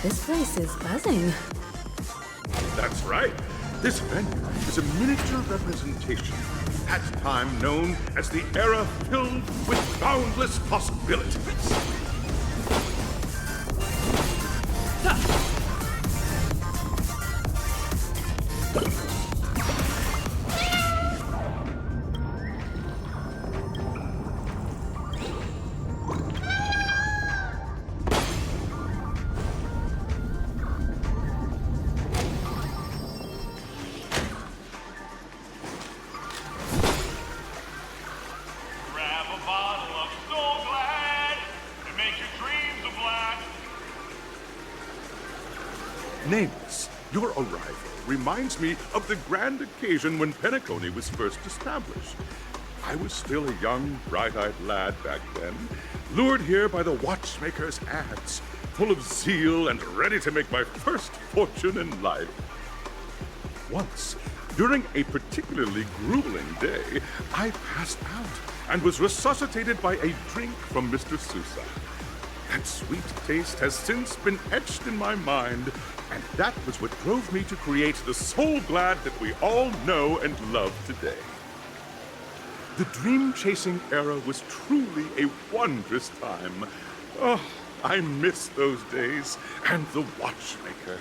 This place is buzzing. That's right. This venue is a miniature representation of that time known as the era filled with boundless possibilities. Grab a bottle of Soul Glad and make your dreams a blast. Nameless, your arrival reminds me of the grand occasion when Penacony was first established. I was still a young, bright-eyed lad back then, lured here by the watchmaker's ads, full of zeal and ready to make my first fortune in life. Once, during a particularly grueling day, I passed out and was resuscitated by a drink from Mr. Sousa. That sweet taste has since been etched in my mind, and that was what drove me to create the Soul Glad that we all know and love today. The dream-chasing era was truly a wondrous time. Oh, I miss those days and the watchmaker.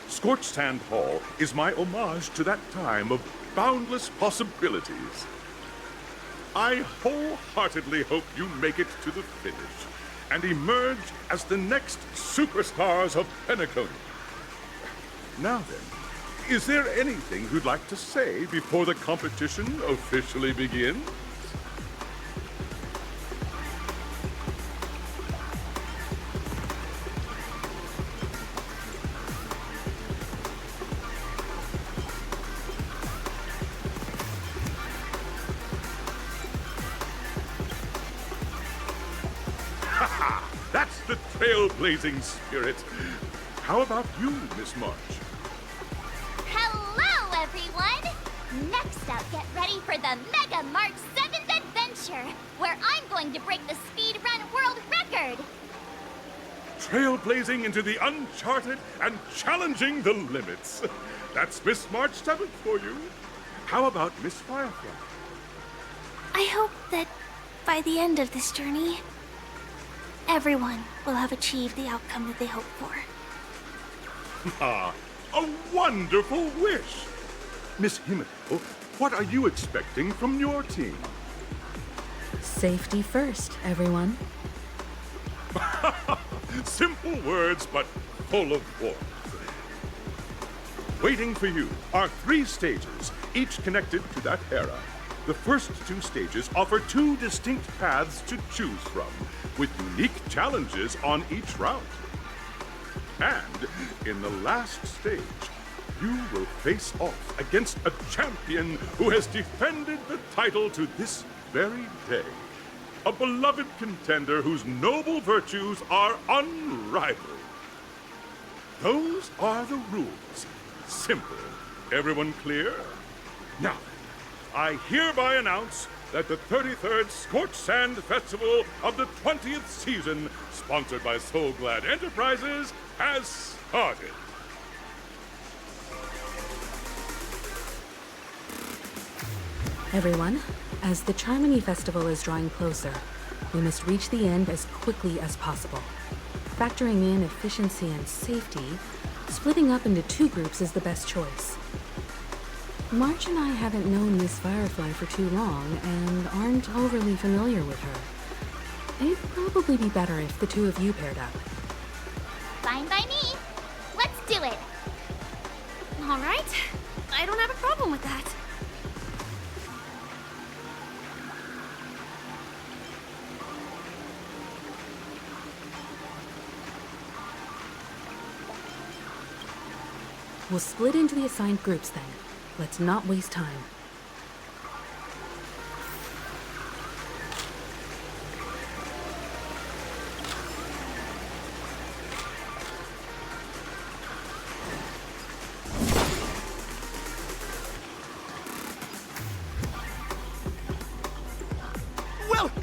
Scorched Sand Hall is my homage to that time of boundless possibilities. I wholeheartedly hope you make it to the finish and emerge as the next superstars of Penacony. Now then, is there anything you'd like to say before the competition officially begins? That's the trailblazing spirit. How about you, Miss March? Hello, everyone! Next up, get ready for the Mega March 7th Adventure, where I'm going to break the speedrun world record! Trailblazing into the uncharted and challenging the limits. That's Miss March 7th for you. How about Miss Firefly? I hope that by the end of this journey, everyone will have achieved the outcome that they hope for. Ah, a wonderful wish! Miss Himiko, what are you expecting from your team? Safety first, everyone. Simple words, but full of warmth. Waiting for you are 3 stages, each connected to that era. The first 2 stages offer 2 distinct paths to choose from, with unique challenges on each route. And in the last stage, you will face off against a champion who has defended the title to this very day. A beloved contender whose noble virtues are unrivaled. Those are the rules. Simple. Everyone clear? Now, I hereby announce that the 33rd Scorched Sand Festival of the 20th season, sponsored by Soul Glad Enterprises, has started. Everyone, as the Charmony Festival is drawing closer, we must reach the end as quickly as possible. Factoring in efficiency and safety, splitting up into 2 groups is the best choice. March and I haven't known Miss Firefly for too long and aren't overly familiar with her. It'd probably be better if the 2 of you paired up. Fine by me. Let's do it! All right, I don't have a problem with that. We'll split into the assigned groups then. Let's not waste time.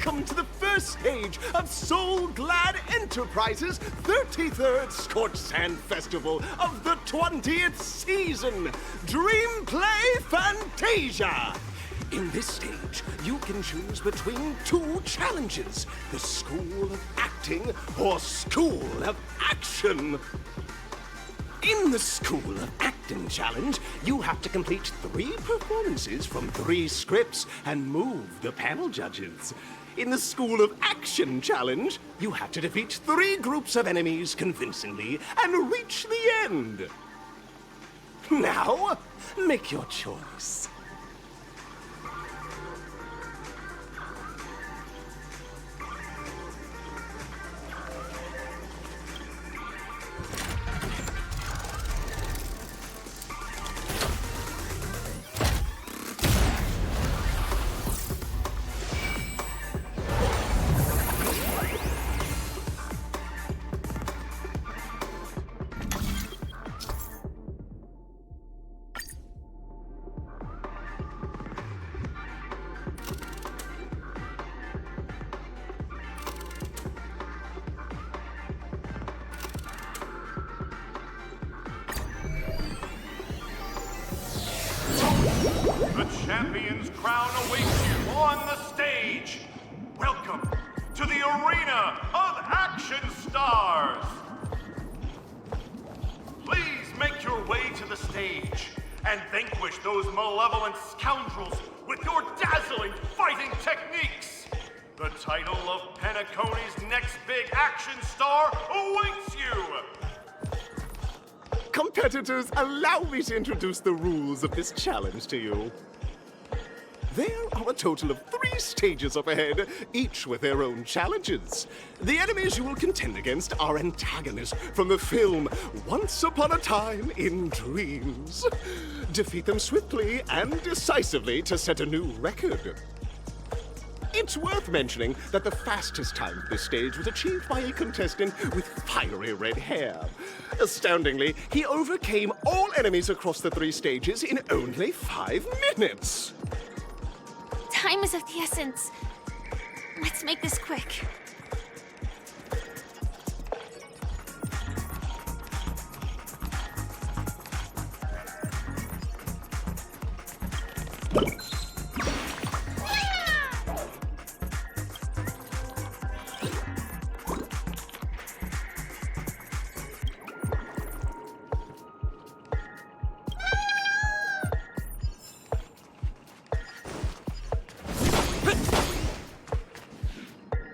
welcome to the first stage of Soul Glad Enterprises' 33rd Scorched Sand Festival of the 20th season, Dream Play Fantasia. In this stage, you can choose between two challenges, the School of Acting or School of Action. In the School of Acting challenge, you have to complete 3 performances from 3 scripts and move the panel judges. In the School of Action challenge, you have to defeat 3 groups of enemies convincingly and reach the end. Now, make your choice. The champion's crown awaits you on the stage. Welcome to the Arena of Action Stars. Please make your way to the stage and vanquish those malevolent scoundrels with your dazzling fighting techniques. The title of Penacony's next big action star awaits you. Competitors, allow me to introduce the rules of this challenge to you. There are a total of 3 stages up ahead, each with their own challenges. The enemies you will contend against are antagonists from the film Once Upon a Time in Dreams. Defeat them swiftly and decisively to set a new record. It's worth mentioning that the fastest time for this stage was achieved by a contestant with fiery red hair. Astoundingly, he overcame all enemies across the 3 stages in only 5 minutes. Time is of the essence. Let's make this quick.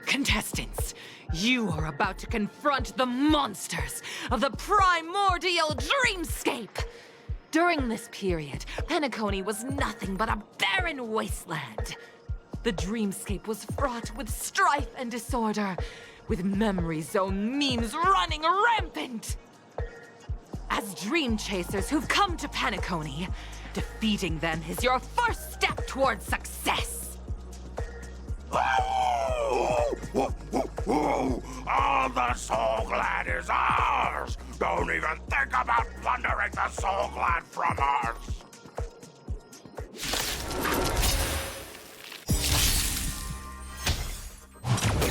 Contestants, you are about to confront the monsters of the primordial dreamscape. During this period, Penacony was nothing but a barren wasteland. The dreamscape was fraught with strife and disorder, with memory zone memes running rampant. As dream chasers who've come to Penacony, defeating them is your first step towards success. All the Soul Glad is ours! Don't even think about plundering the Soul Glad from us!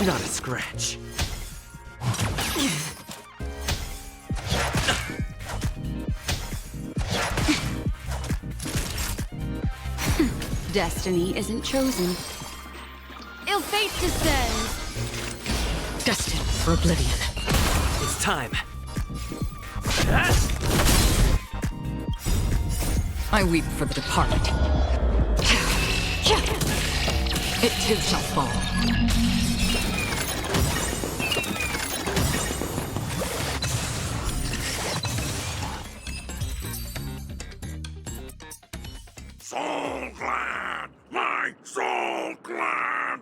Not a scratch. Destiny isn't chosen. Ill fate descends. Destined for oblivion. It's time. I weep for the departed. It too shall fall. Soul Glad! My Soul Glad!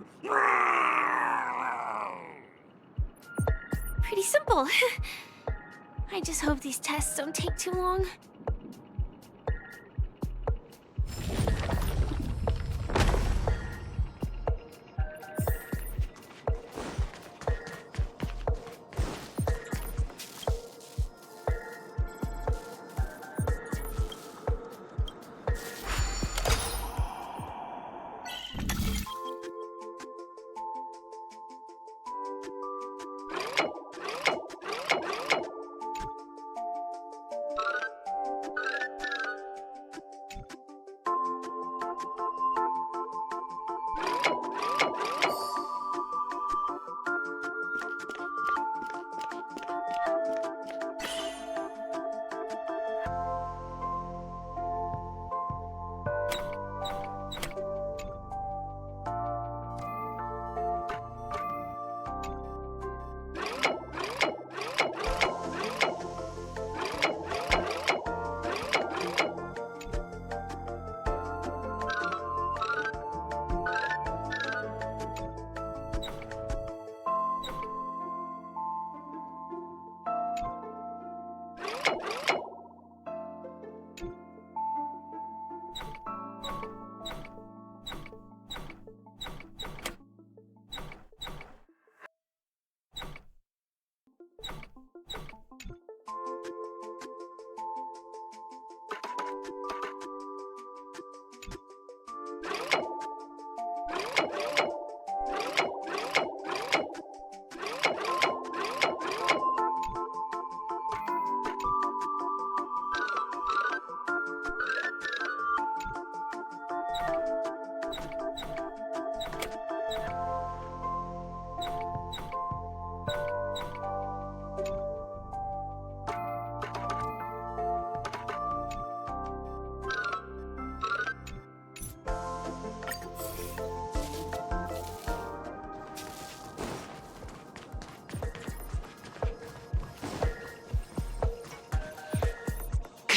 Pretty simple. I just hope these tests don't take too long.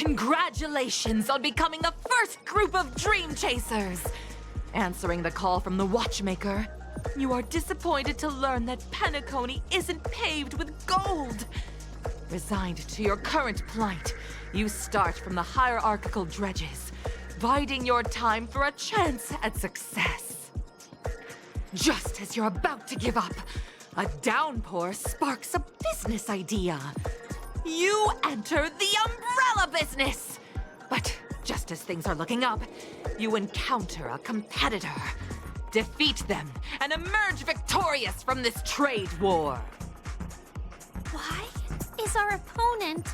Congratulations on becoming the first group of Dream Chasers! Answering the call from the Watchmaker, you are disappointed to learn that Penacony isn't paved with gold. Resigned to your current plight, you start from the hierarchical dredges, biding your time for a chance at success. Just as you're about to give up, a downpour sparks a business idea. You enter the umbrella business! But just as things are looking up, you encounter a competitor. Defeat them and emerge victorious from this trade war. Why is our opponent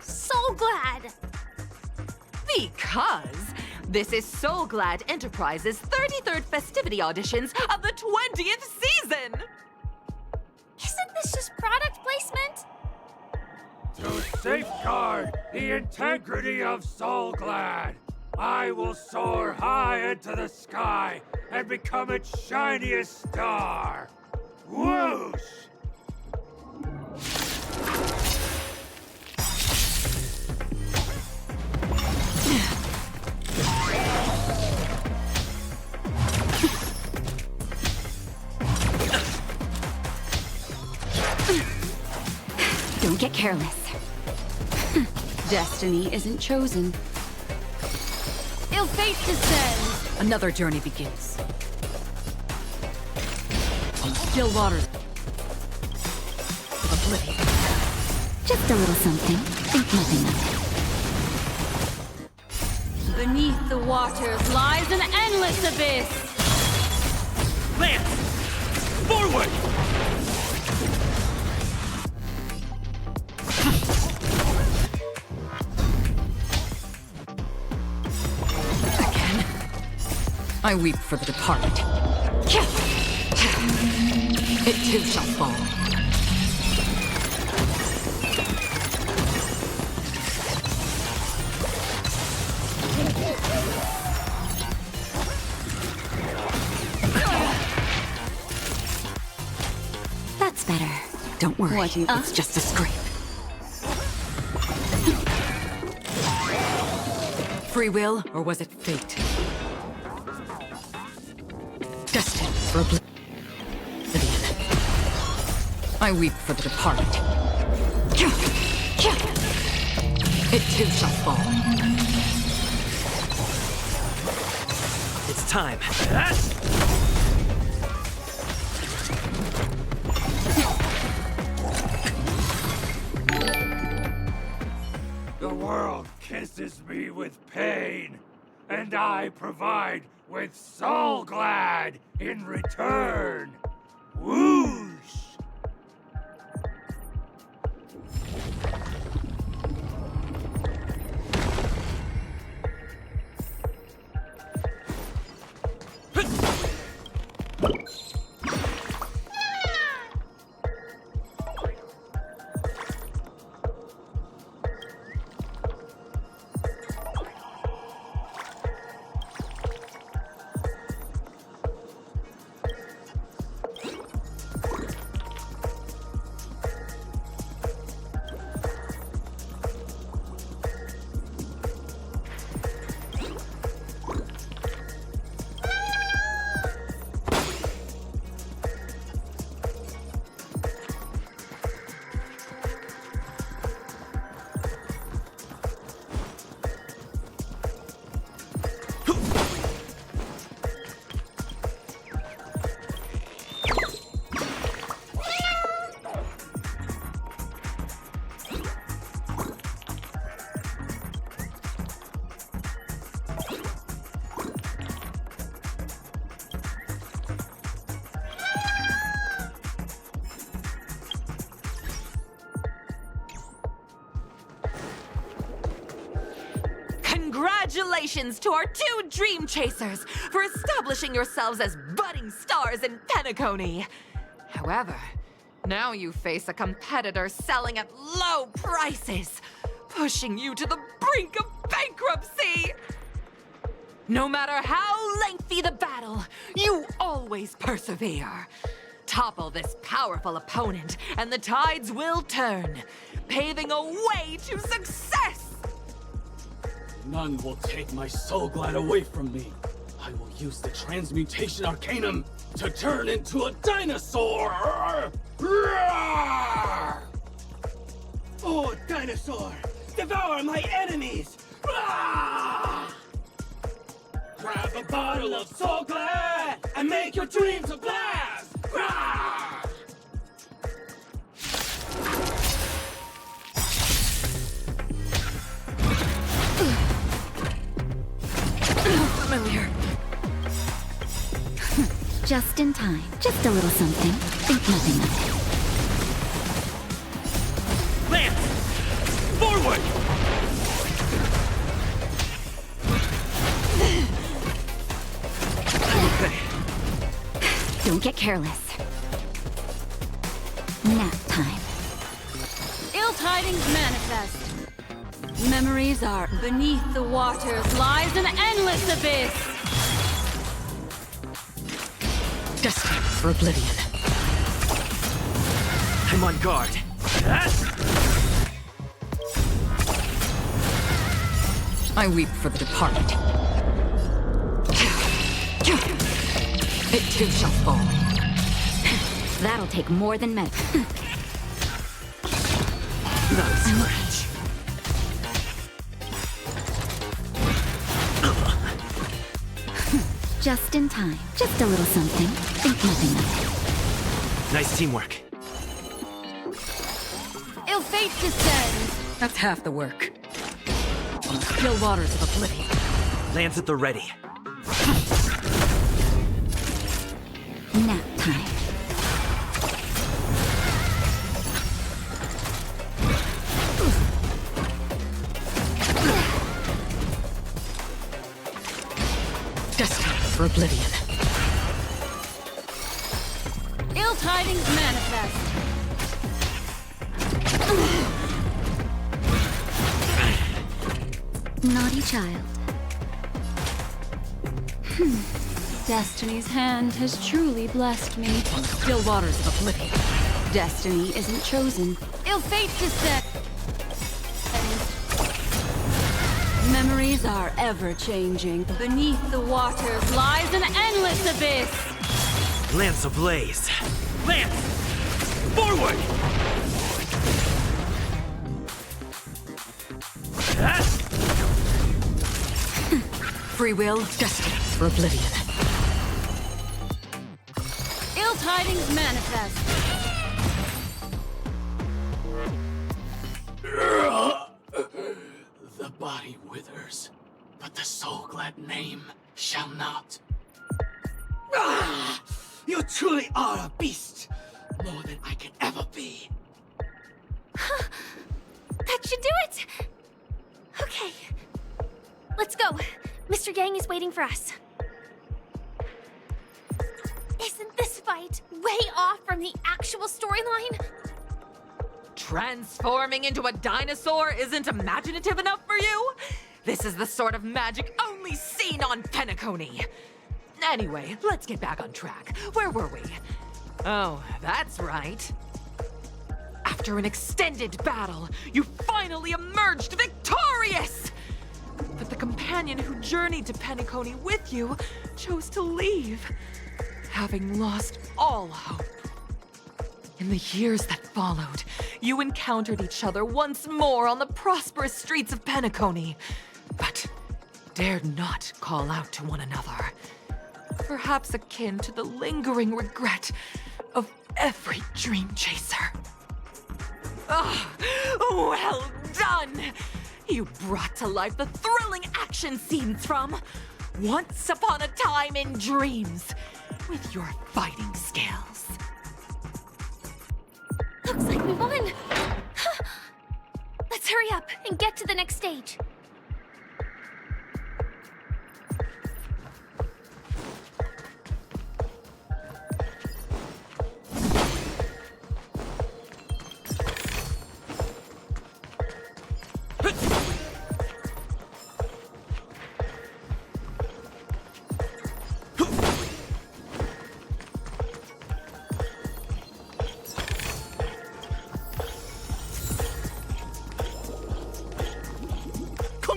so glad? Because this is So Glad Enterprises' 33rd festivity auditions of the 20th season! Isn't this just product placement? To safeguard the integrity of Soul Glad, I will soar high into the sky and become its shiniest star. Whoosh! Don't get careless. Destiny isn't chosen. Ill fate descends. Another journey begins. On still waters. Oblivion. Just a little something. Think nothing of it. Beneath the waters lies an endless abyss. Lance! Forward! I weep for the departed. It too shall fall. That's better. Don't worry. It's just a scrape. Free will, or was it fate? Destined for oblivion. I weep for the departed. It too shall fall. It's time. The world kisses me with pain, and I provide with Soul Glad in return. Whoosh! Congratulations to our two Dream Chasers for establishing yourselves as budding stars in Penacony. However, now you face a competitor selling at low prices, pushing you to the brink of bankruptcy. No matter how lengthy the battle, you always persevere. Topple this powerful opponent, and the tides will turn, paving a way to success. None will take my soul glad away from me. I will use the transmutation arcanum to turn into a dinosaur! Roar! Oh, dinosaur! Devour my enemies! Roar! Grab a bottle of soul glad and make your dreams a blast! Roar! Familiar. Just in time. Just a little something. Think nothing of it. Lance! Forward! Don't get careless. Nap time. Ill tidings manifest. Memories are beneath the waters lies an endless abyss. Destined for oblivion. I'm on guard. I weep for the departed. It too shall fall. That'll take more than med. Nice match. Just in time. Just a little something. Think nothing of it. Nice teamwork. Ill fate descends. That's half the work. On the still waters of oblivion. Lance at the ready. Nap time. Destined for oblivion. Ill tidings manifest. Naughty child. Destiny's hand has truly blessed me. On the still waters of oblivion. Destiny isn't chosen. Ill fate descends. Memories are ever changing. Beneath the waters lies an endless abyss. Lance ablaze. Lance! Forward! Free will, destined for oblivion. Ill tidings manifest. The body withers, but the soul-glad name shall not. Ah! You truly are a beast! More than I can ever be. That should do it! Okay. Let's go. Mr. Yang is waiting for us. Isn't this fight way off from the actual storyline? Transforming into a dinosaur isn't imaginative enough for you? This is the sort of magic only seen on Penacony. Anyway, let's get back on track. Where were we? Oh, that's right. After an extended battle, you finally emerged victorious! But the companion who journeyed to Penacony with you chose to leave, having lost all hope. In the years that followed, you encountered each other once more on the prosperous streets of Penacony, but dared not call out to one another. Perhaps akin to the lingering regret of every dream chaser. Ah, well done! You brought to life the thrilling action scenes from Once Upon a Time in Dreams with your fighting skills. Looks like we won! Let's hurry up and get to the next stage.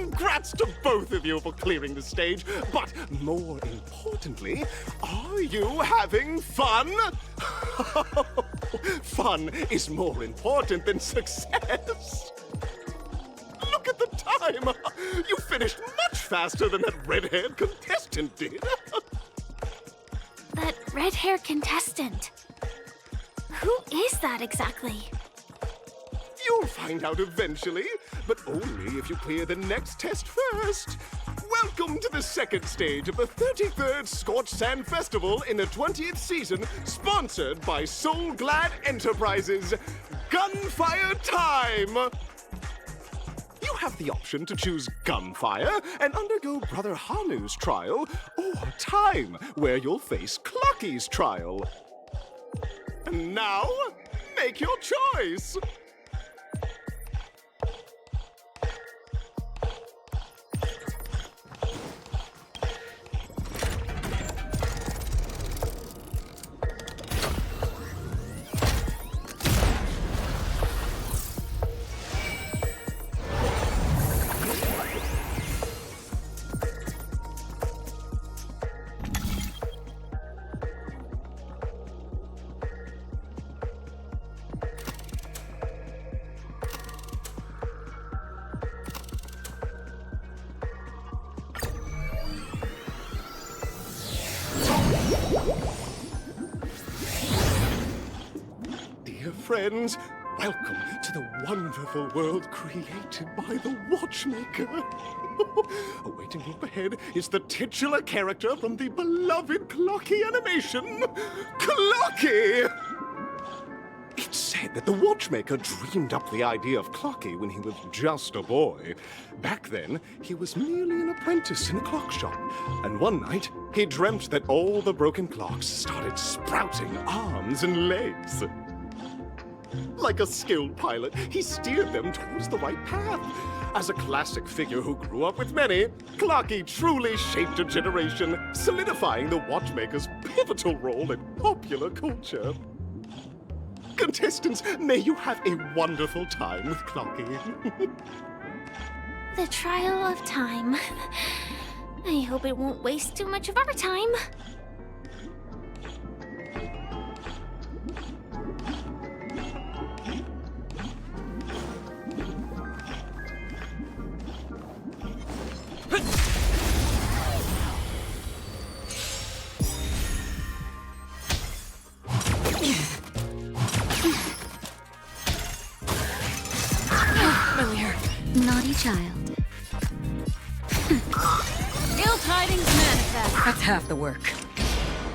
Congrats to both of you for clearing the stage, but more importantly, are you having fun? Fun is more important than success. Look at the time! You finished much faster than that red-haired contestant did. That red-haired contestant. Who is that exactly? You'll find out eventually, but only if you clear the next test first. Welcome to the second stage of the 33rd Scorched Sand Festival in the 20th season, sponsored by Soul Glad Enterprises. Gunfire time! You have the option to choose gunfire and undergo Brother Hanu's trial, or time, where you'll face Clocky's trial. And now, make your choice! Dear friends, welcome to the wonderful world created by the Watchmaker. Awaiting up ahead is the titular character from the beloved Clocky animation, Clocky! It's said that the Watchmaker dreamed up the idea of Clocky when he was just a boy. Back then, he was merely an apprentice in a clock shop, and one night, he dreamt that all the broken clocks started sprouting arms and legs. Like a skilled pilot, he steered them towards the right path. As a classic figure who grew up with many, Clocky truly shaped a generation, solidifying the Watchmaker's pivotal role in popular culture. Contestants, may you have a wonderful time with Clocky. The trial of time. I hope it won't waste too much of our time. Naughty child. Ill tidings manifest. That's half the work.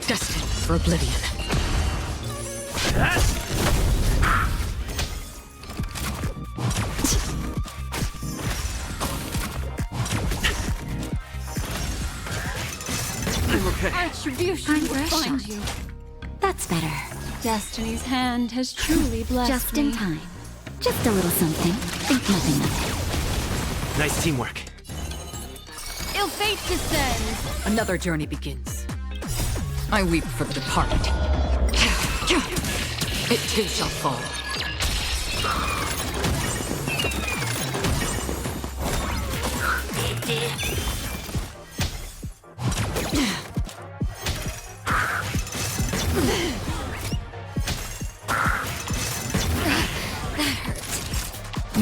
Destined for oblivion. I'm okay. Retribution I'm will fresh find shot. you. That's better. Destiny's hand has truly blessed Just me. in time. Just a little something. Think nothing of it. Nice teamwork. Ill fate descends. Another journey begins. I weep for the departed. It too shall fall.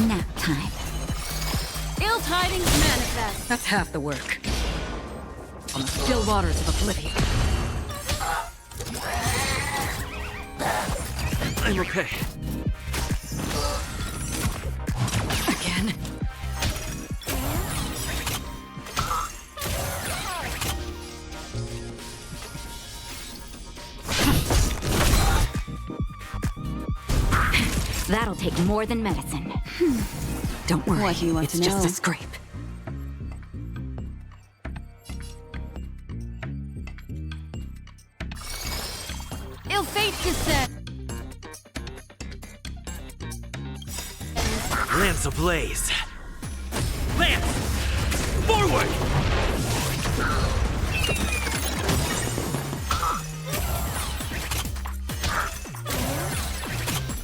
Nap time. Ill tidings manifest. That's half the work. On the still waters of oblivion. I'm okay. Again? That'll take more than medicine. Don't worry, What do you want it's to just know? a scrape. Ill fate descends. Lance ablaze. Lance! Forward!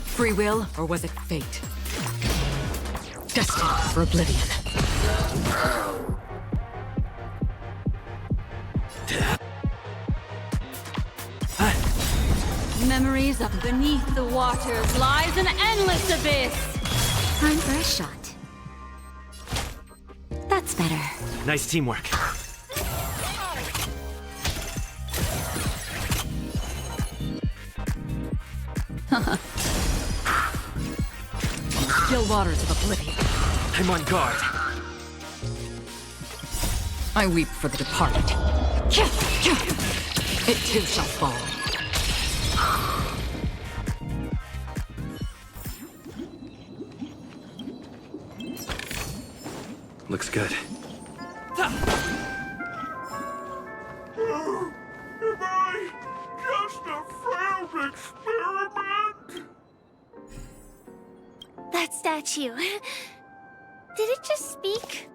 Free will, or was it fate? destined for oblivion. Memories of beneath the waters lies an endless abyss. Time for a shot. That's better. Nice teamwork. Still waters of oblivion. I'm on guard. I weep for the departed. It too shall fall. Looks good. Am I just a failed experiment? That statue. Did it just speak?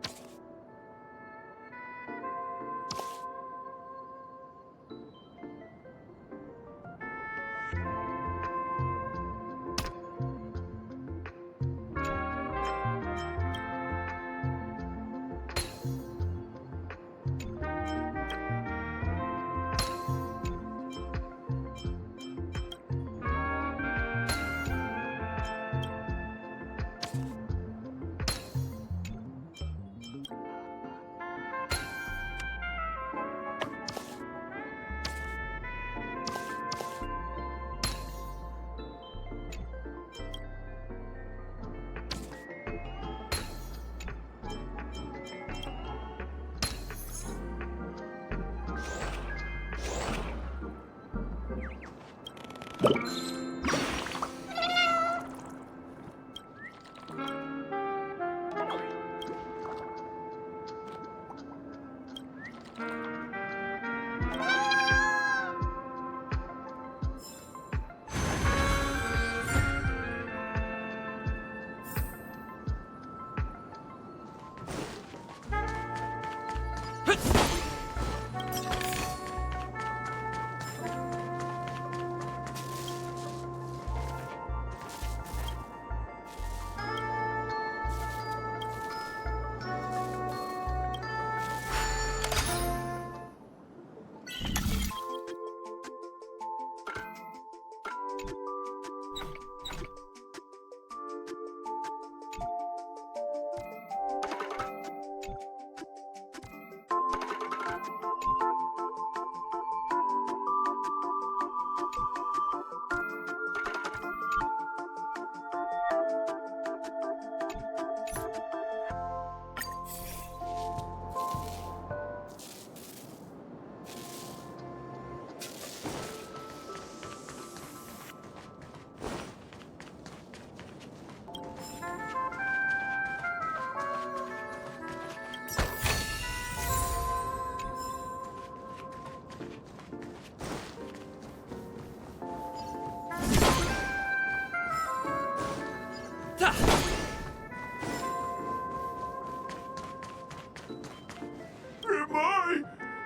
Am I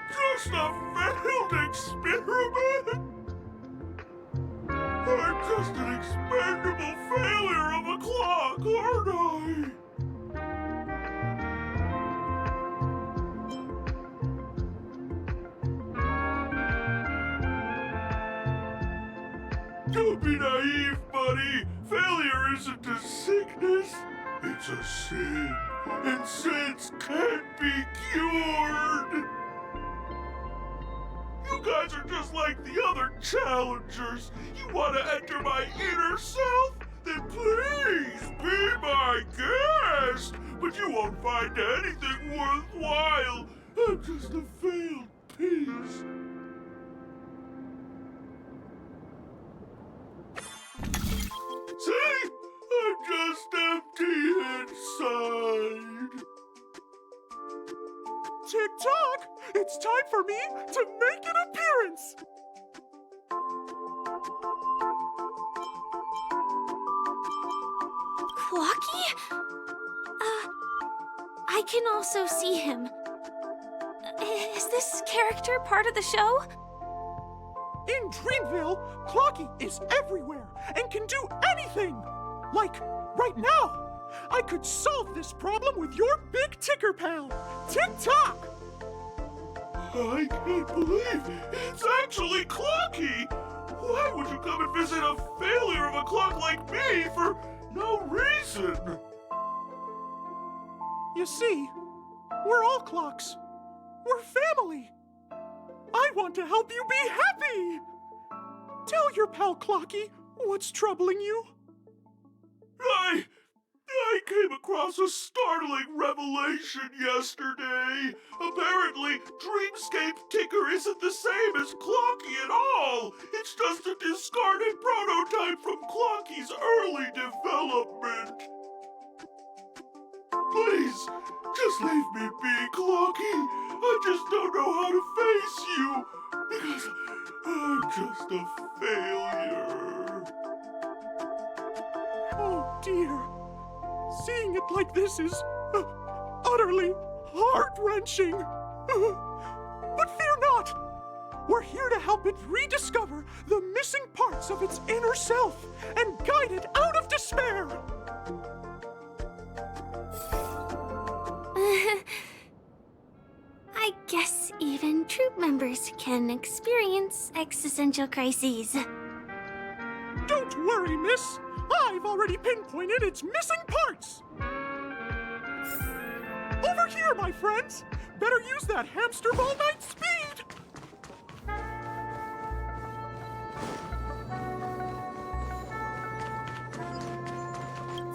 just a failed experiment? I'm just an expendable failure of a clock, aren't I? Don't be naive, buddy. Failure isn't a sickness. It's a sin. And sins can't be cured. You guys are just like the other challengers. You want to enter my inner self? Then please be my guest. But you won't find anything worthwhile. I'm just a failed piece. See? I'm just empty inside. Tick-tock! It's time for me to make an appearance! Clocky? I can also see him. Is this character part of the show? In Dreamville, Clocky is everywhere and can do anything! Like, right now, I could solve this problem with your big ticker pal, Tick-Tock! I can't believe it's actually Clocky! Why would you come and visit a failure of a clock like me for no reason? You see, we're all clocks. We're family. I want to help you be happy! Tell your pal Clocky what's troubling you. I came across a startling revelation yesterday. Apparently, Dreamscape Ticker isn't the same as Clocky at all. It's just a discarded prototype from Clocky's early development. Please, just leave me be, Clocky. I just don't know how to face you, because I'm just a failure. Oh dear. Seeing it like this is utterly heart-wrenching. But fear not. We're here to help it rediscover the missing parts of its inner self and guide it out of despair. I guess even troop members can experience existential crises. Don't worry, miss. I've already pinpointed its missing parts. Over here, my friends. Better use that hamster ball night speed.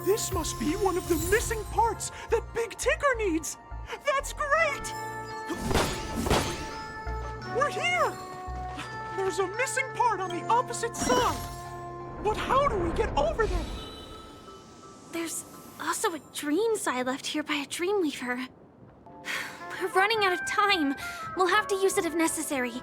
This must be one of the missing parts that Big Ticker needs. That's great! We're here! There's a missing part on the opposite side. But how do we get over there? There's also a dream side left here by a Dreamweaver. We're running out of time. We'll have to use it if necessary.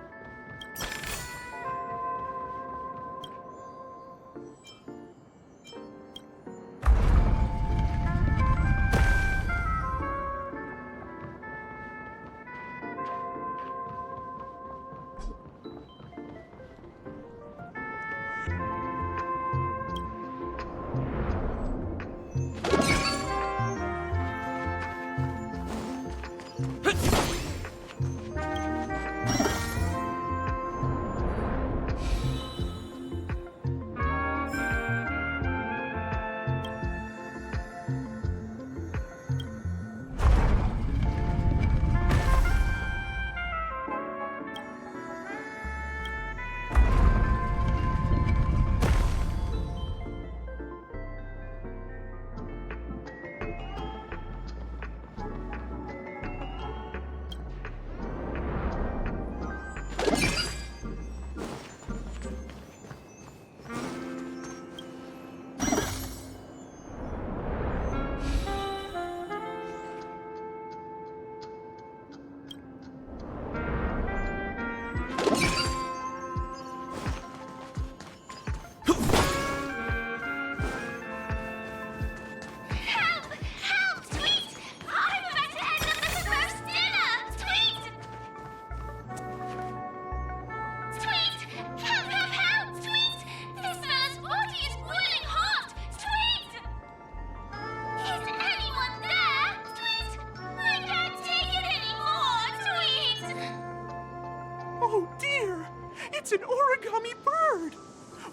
Oh dear! It's an origami bird!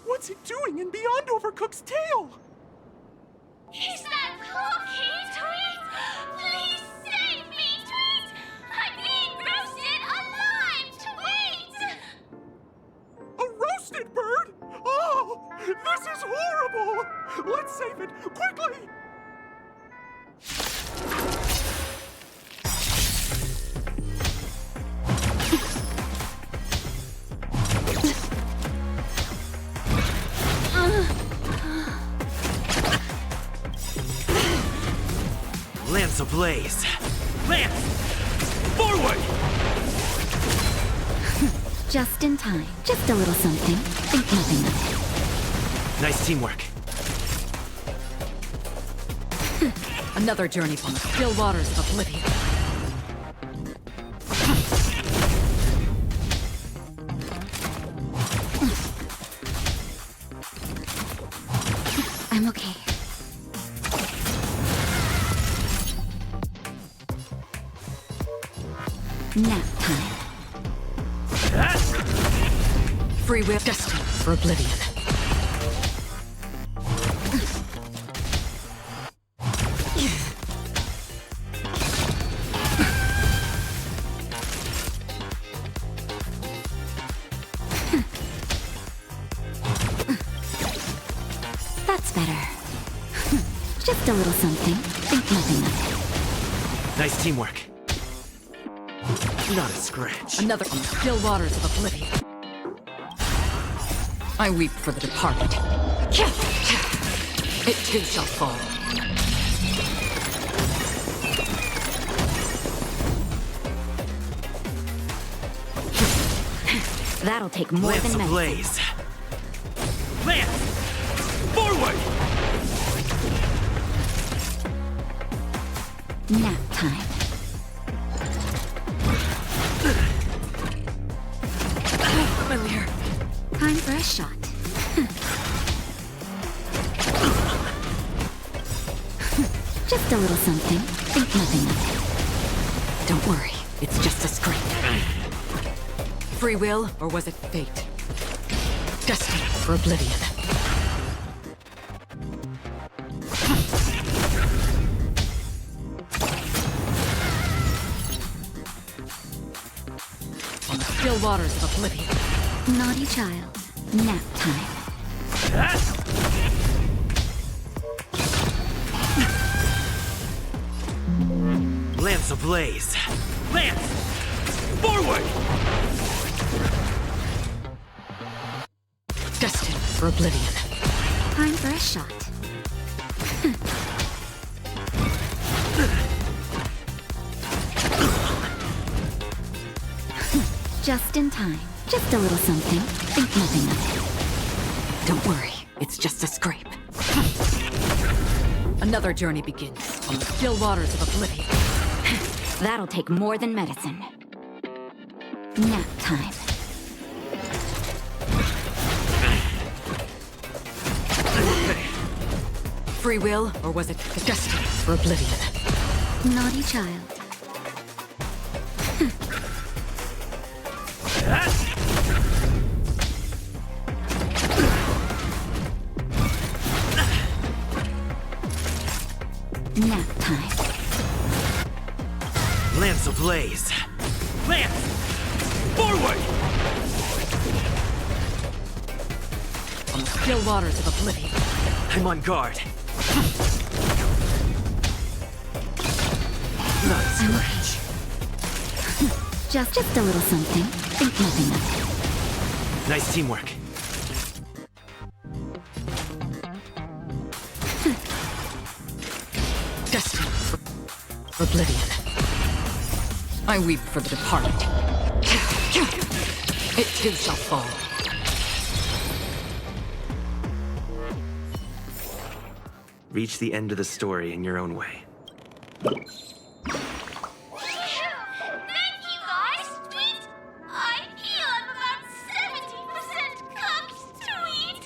What's it doing in beyond Overcook's tail? Is that Cookie, Tweet? Please save me, Tweet! I'm being roasted alive, Tweet! A roasted bird? Oh! This is horrible! Let's save it, quickly! Lance ablaze! Lance! Forward! Just in time. Just a little something. Think nothing of it. Nice teamwork. Another journey from the still waters of oblivion. I'm okay. Nap time. Free will destined for oblivion. That's better. Just a little something. Think nothing of it. Nice teamwork. Not a scratch. Another still waters of oblivion. I weep for the departed. It too shall fall. That'll take more Lance than medicine. ablaze. Lance! Forward! Nap time. Familiar. Time for a shot. Just a little something. Think nothing of it. Don't worry, it's just a scrape. Free will, or was it fate? Destined for oblivion. On the still waters of oblivion. Naughty child. Nap time. Lance ablaze. Lance! Forward! Destined for oblivion. Time for a shot. Just in time. Just a little something. Think nothing of it. Don't worry, it's just a scrape. Another journey begins on the still waters of oblivion. That'll take more than medicine. Nap time. Free will, or was it destined for oblivion? Naughty child. Nap time. Lance ablaze. Lance! Forward! On the still waters of oblivion. I'm on guard. Not a scratch. Just a little something. Think nothing of it. Nice teamwork. Destined for oblivion. I weep for the departed. It too shall fall. Reach the end of the story in your own way. Thank you, guys. Tweet. I feel I'm about 70% cooked. Tweet.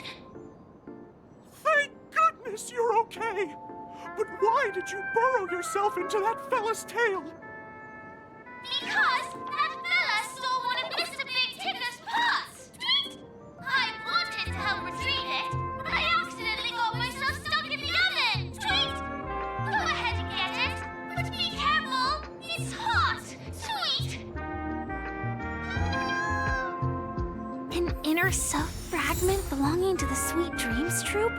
Thank goodness you're okay. But why did you burrow yourself into that fella's tail? Because that fella stole one of Mr. Big Ticker's pots. Tweet. I wanted to help retrieve it, but I accidentally got myself stuck in the oven. Tweet. Go ahead and get it, but be careful. It's hot. Tweet. An inner self fragment belonging to the Sweet Dreams troupe?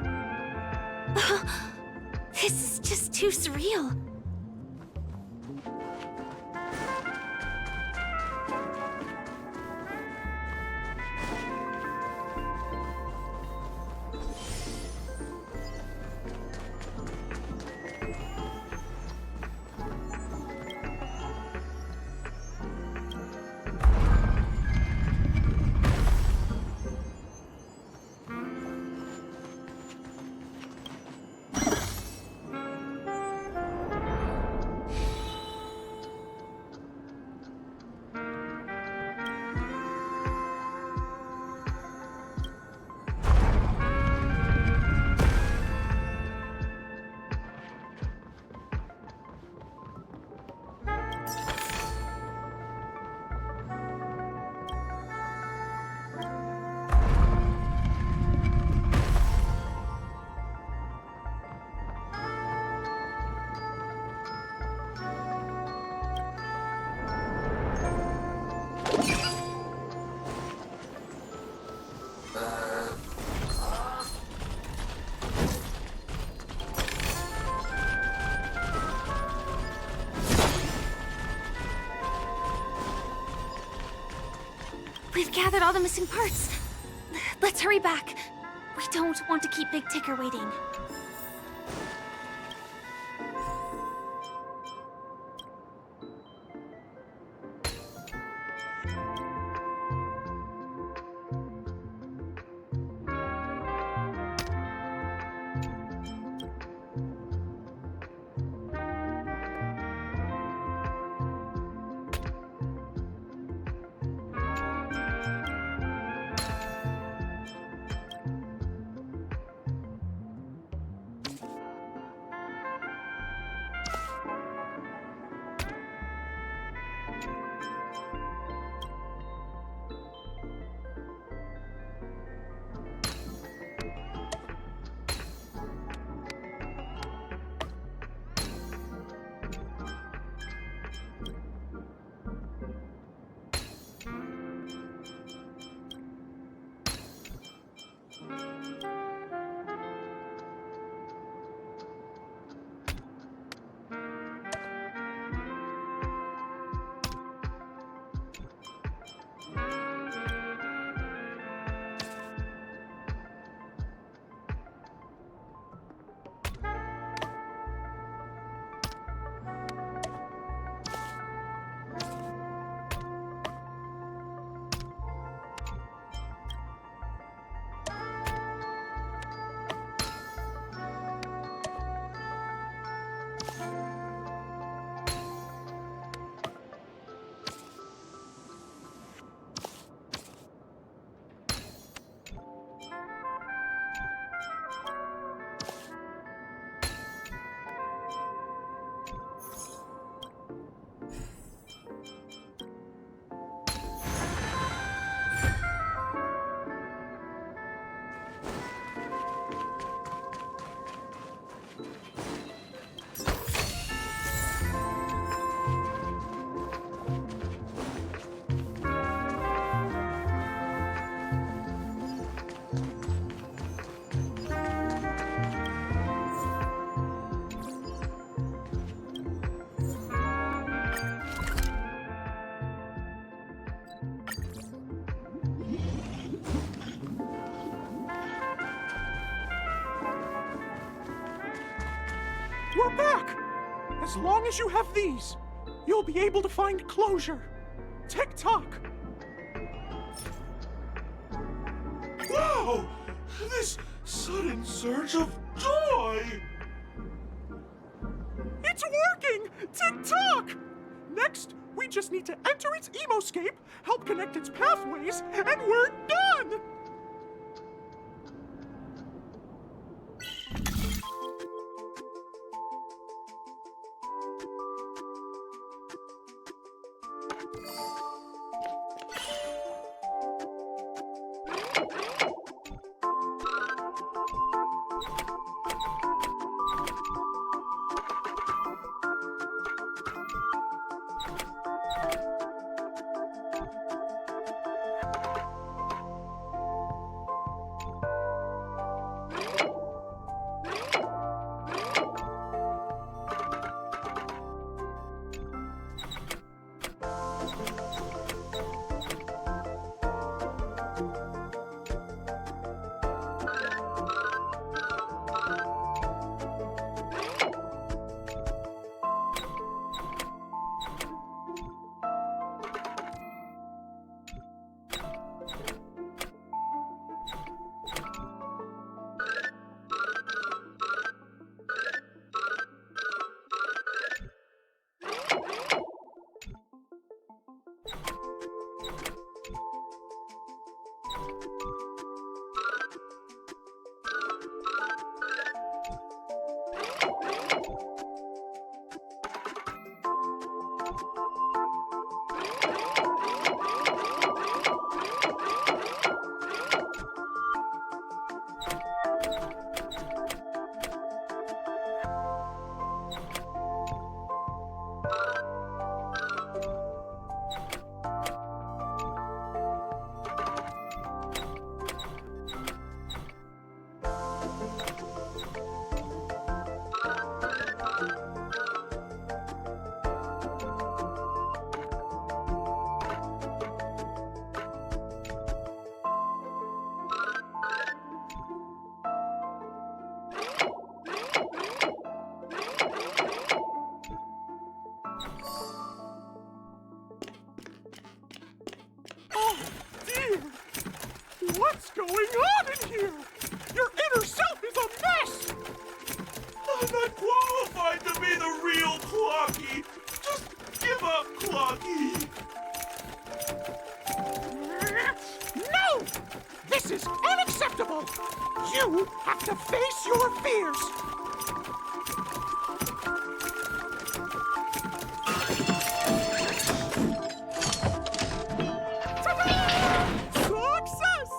This is just too surreal. We've gathered all the missing parts. Let's hurry back. We don't want to keep Big Ticker waiting. We're back! As long as you have these, you'll be able to find closure. Tick-tock! Wow! This sudden surge of joy! It's working! Tick-tock! Next, we just need to enter its emoscape, help connect its pathways, and we're done! What's going on in here? Your inner self is a mess! I'm not qualified to be the real Clocky. Just give up, Clocky. No! This is unacceptable! You have to face your fears! Success!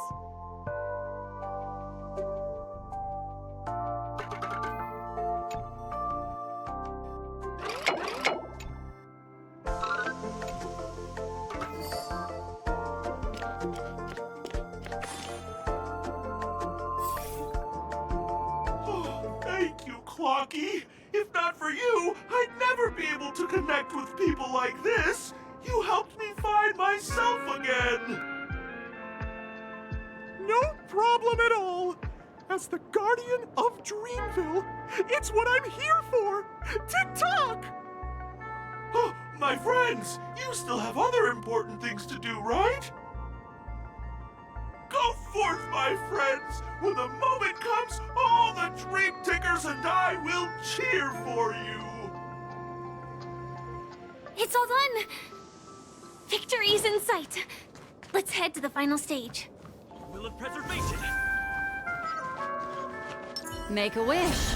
Thank you, Clocky. If not for you, I'd never be able to connect with people like this. You helped me find myself again. No problem at all. As the guardian of Dreamville, it's what I'm here for. Tick-tock! Oh, my friends, you still have other important things to do, right? Go forth, my friends! When the moment comes, all the Dream Tickers and I will cheer for you! It's all done! Victory's in sight! Let's head to the final stage. Will of Preservation! Make a wish.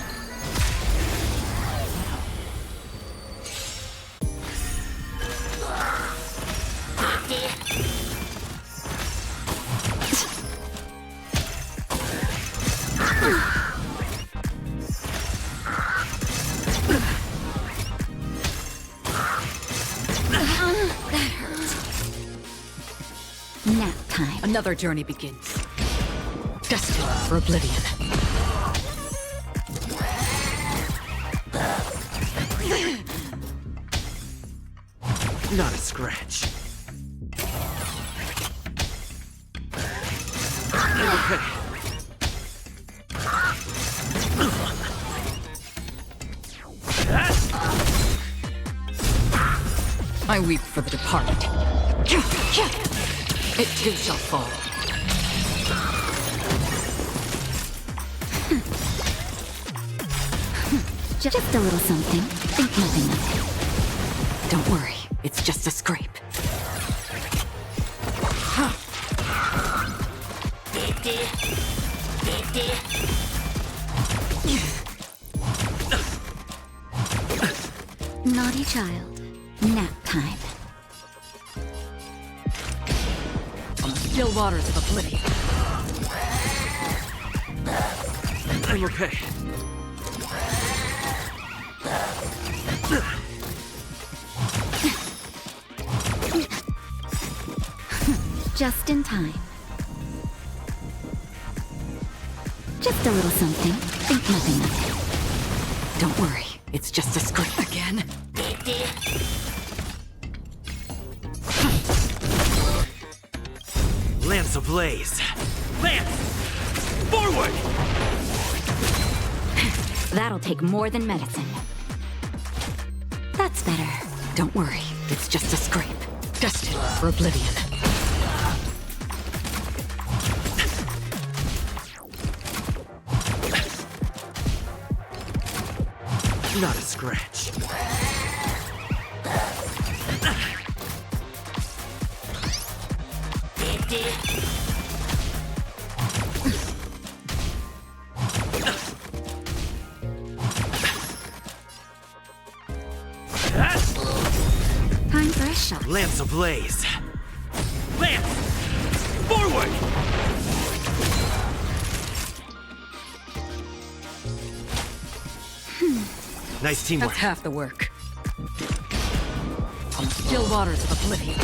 That hurt. Nap time. Another journey begins. Destined for oblivion. Not a scratch. Okay. I weep for the departed. It too shall fall. Just a little something. Think nothing of it. Don't worry, it's just a scrape. Naughty child. Nap time. On the still waters of oblivion. I'm okay. Just in time. Just a little something. Think nothing of it. Don't worry, it's just a scrape again. Lance ablaze. Lance! Forward! That'll take more than medicine. That's better. Don't worry, it's just a scrape. Destined for oblivion. Not a scratch. Time for a shot. Lance ablaze. Lance! Forward! Nice teamwork. That's half the work. On the still waters of oblivion.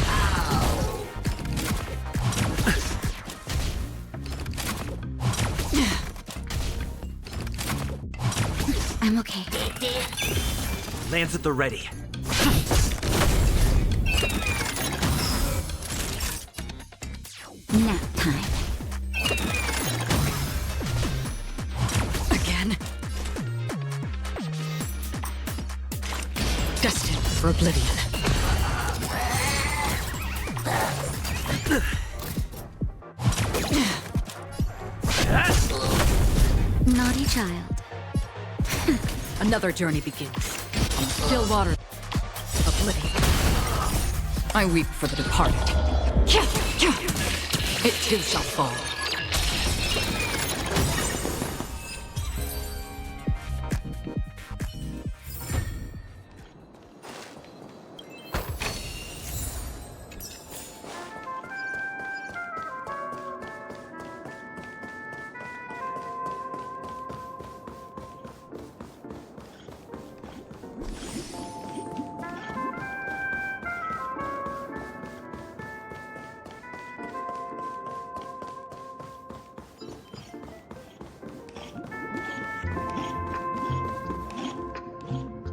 I'm okay. Lance at the ready. Nap time. Again. Destined for oblivion. naughty child. Another journey begins. On the still water of oblivion. I weep for the departed. It too shall fall.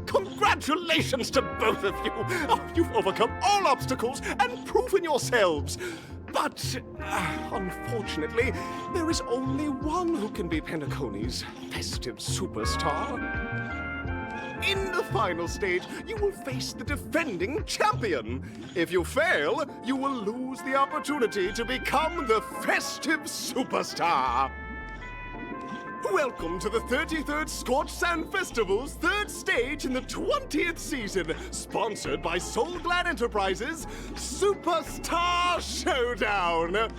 Congratulations to both of you! Oh, you've overcome all obstacles and proven yourselves. But, unfortunately, there is only one who can be Penacony's festive superstar. In the final stage, you will face the defending champion. If you fail, you will lose the opportunity to become the festive superstar. Welcome to the 33rd Scorched Sand Festival's third stage in the 20th season, sponsored by Soul Glad Enterprises, Superstar Showdown!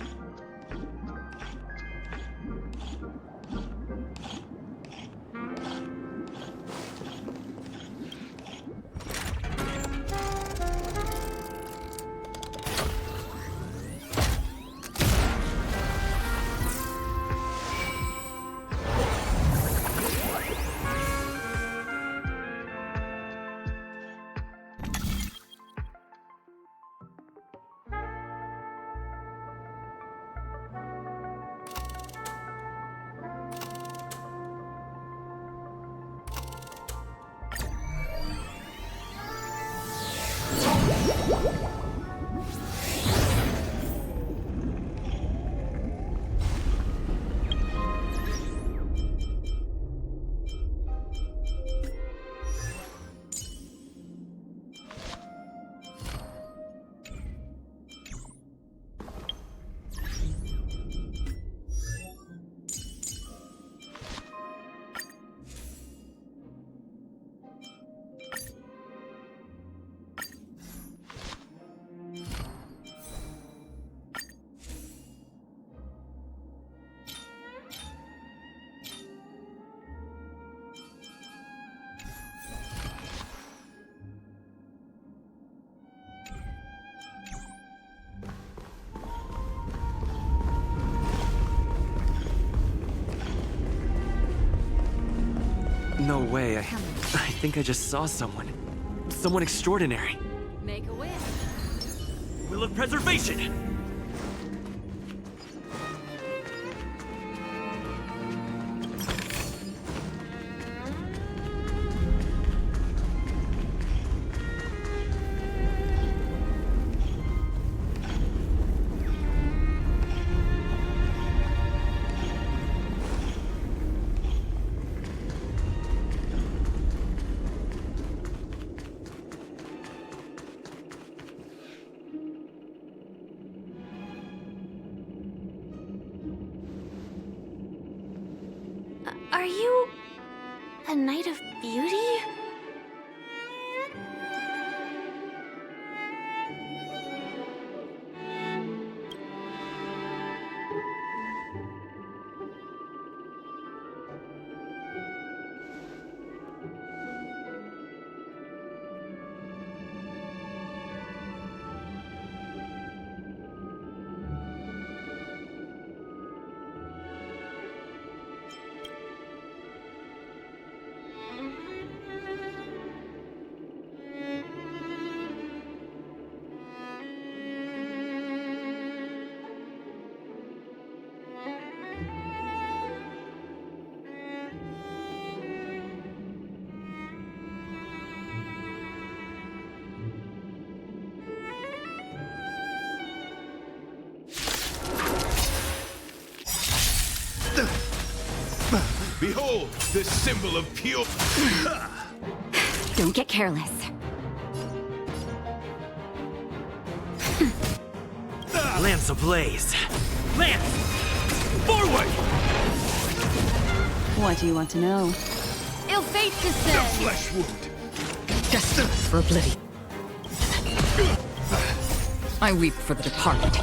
No way. I think I just saw someone. Someone extraordinary. Make a wish. Will of Preservation! Are you a Knight of Beauty? Behold, this symbol of pure... Don't get careless. Lance ablaze! Lance! Forward! What do you want to know? Ill fate descends! Flesh wound. Destined for oblivion. I weep for the departed.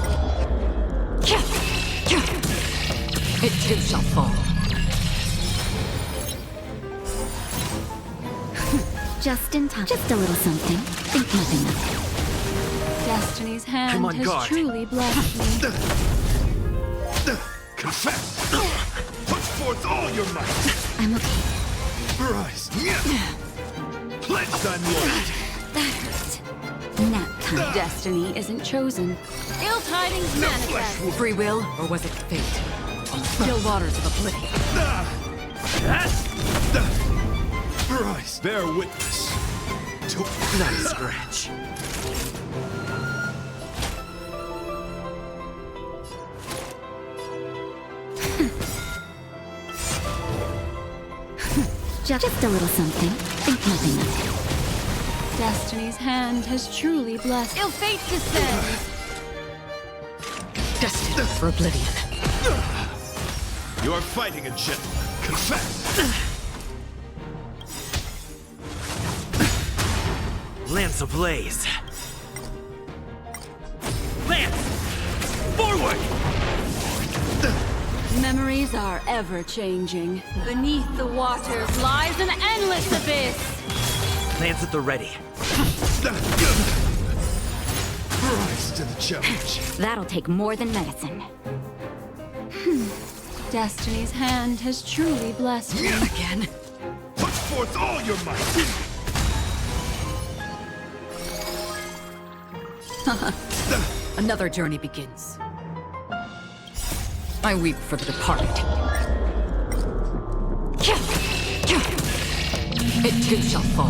It too shall fall. Just in time. Just a little something. Think nothing of it. Destiny's hand I'm on has guard. truly blessed me. Confess. Put forth all your might. I'm okay. Rise. Pledge thy loyalty. That hurt. Nap time. Destiny isn't chosen. Ill tidings manifest! Free will, or was it fate? On the still waters of oblivion. Rise. Bear witness. Not a scratch. Just a little something. Think nothing of it. Destiny's hand has truly blessed. Ill fate descends! Destined for oblivion. You are fighting a gentleman. Confess. Lance ablaze. Lance! Forward! Memories are ever changing. Beneath the waters lies an endless abyss. Lance at the ready. Rise to the challenge. That'll take more than medicine. Destiny's hand has truly blessed me. Again. Put forth all your might. Another journey begins. I weep for the departed. It too shall fall.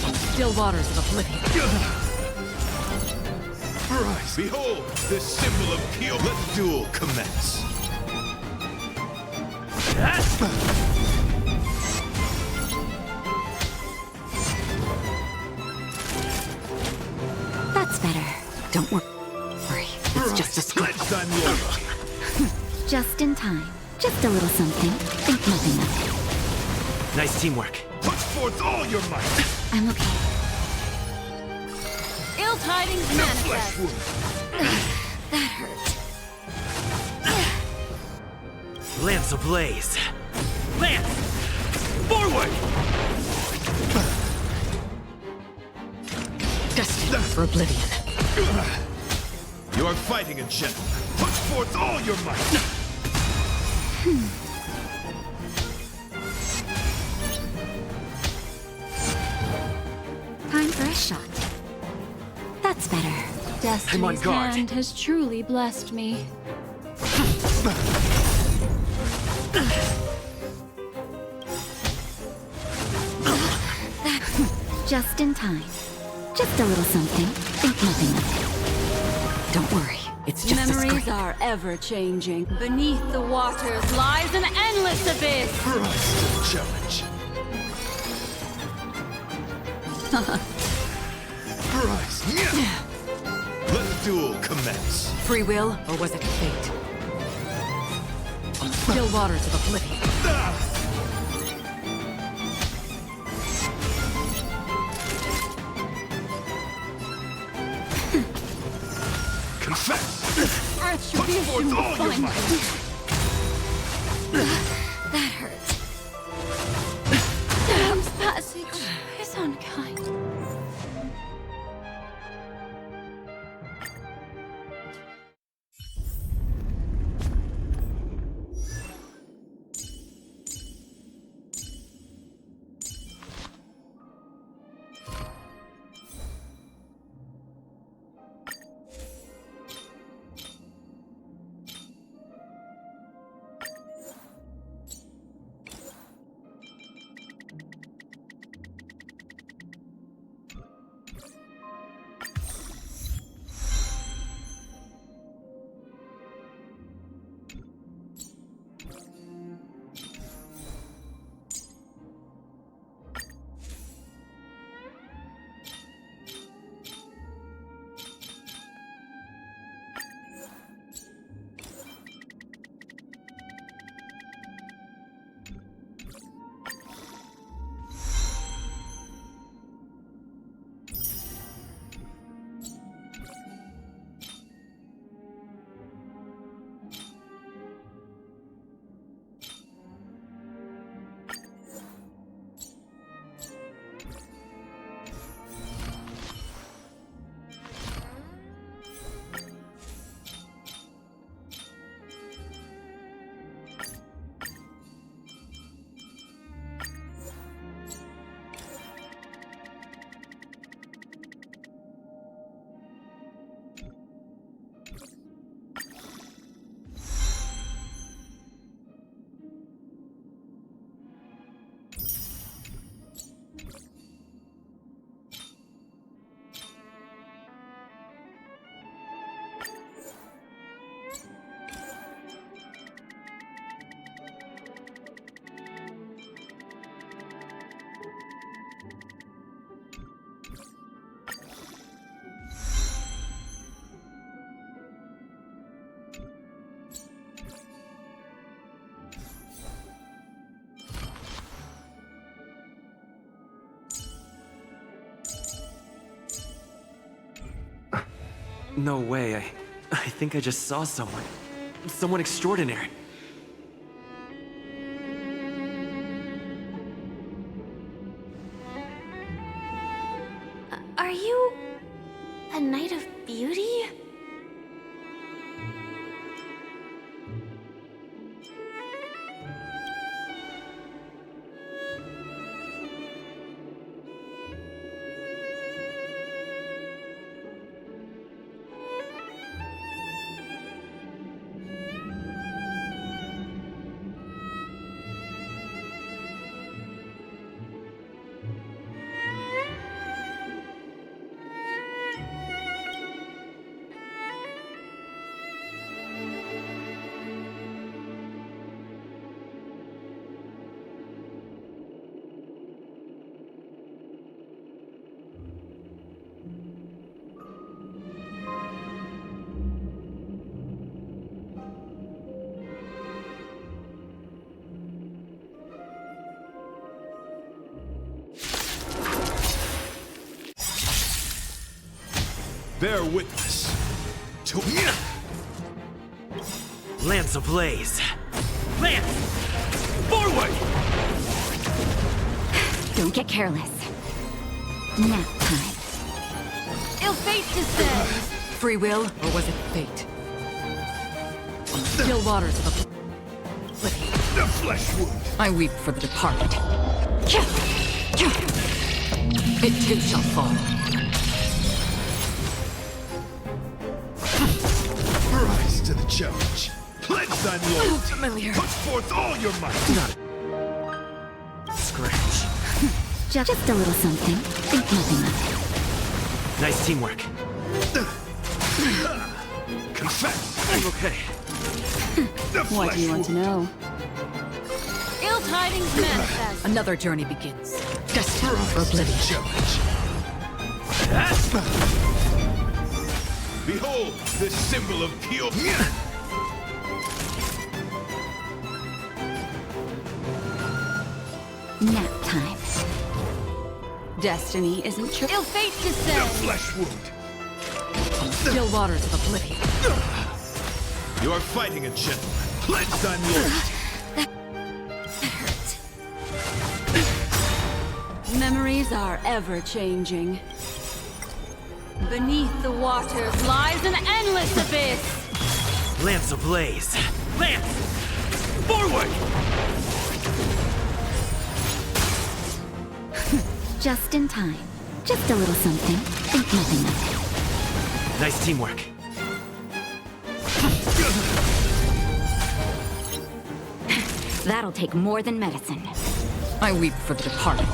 On the still waters of oblivion. Rise. Behold, this symbol of pure. Let the duel commence. That's better. Don't worry. It's just a scratch. Pledge thy loyalty. Just in time. Just a little something. Think nothing of it. Nice teamwork. Put forth all your might. I'm okay. Ill tidings Flesh manifest! wound. That hurt. Lance ablaze. Lance! Forward! Destined for oblivion. You are fighting a gentleman. Put forth all your might. Time for a shot. That's better. Destiny's guard. hand has truly blessed me. Just in time. Just a little something. Think nothing of it. Don't worry. It's just a Memories scrape. are ever changing. Beneath the waters lies an endless abyss. Rise to the challenge. Rise. Let the duel commence. Free will, or was it fate? On the still waters of oblivion. Confess. Retribution forth will all your find might. you! That hurt. Time's passage is unkind. No way. I think I just saw someone. Someone extraordinary. Are you a knight of beauty? Bear witness to Lance ablaze. Lance! Forward! Don't get careless. Nap time. Ill fate descends! Free will, or was it fate? On the still waters of the flesh wound. I weep for the departed. It too shall fall. Rise to the challenge. Pledge thine loyalty. Familiar. Put forth all your might. Not a scratch. Just a little something. Think nothing of it. Nice teamwork. Confess. I'm okay. What do you want to know? Ill tidings manifest. Another journey begins. Destined for oblivion. Challenge. Behold this symbol of pure. Nap time. Destiny isn't true. Ill fate The descends. flesh wound. On the still waters of oblivion. You are fighting a gentleman. Pledge thine loyalty. Memories are ever changing. Beneath the waters lies an endless abyss. Lance ablaze. Lance! Forward! Just in time. Just a little something. Think nothing of it. Nice teamwork. That'll take more than medicine. I weep for the departed.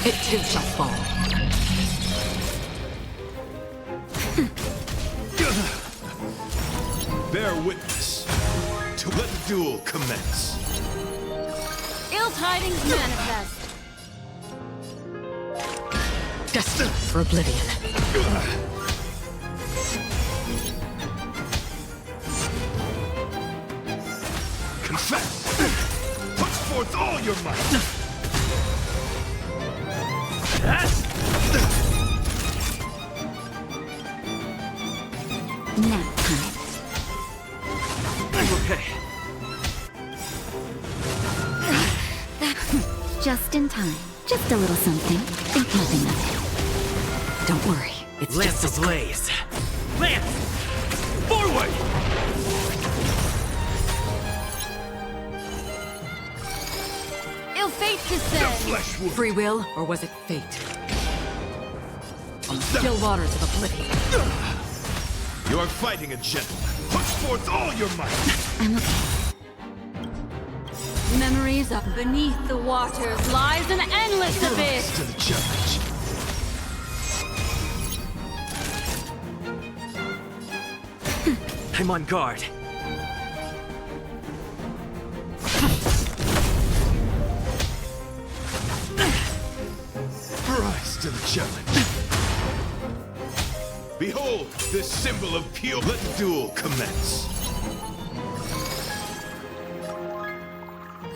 It too shall fall. Bear witness to let the duel commence. Ill tidings manifest. Destined for oblivion. Confess. Put forth all your might. Nap time. I'm okay. Just in time. Just a little something. Think nothing of it. Don't worry, it's Lance just ablaze. Lance! Forward! Ill fate descends. Flesh wound. Free will, or was it fate? On the still waters of oblivion. You are fighting a gentleman. Put forth all your might. I'm okay. Memories of beneath the waters lies an endless Rise abyss. to the challenge. I'm on guard. Rise to the challenge. Behold this symbol of pure. Let the duel commence.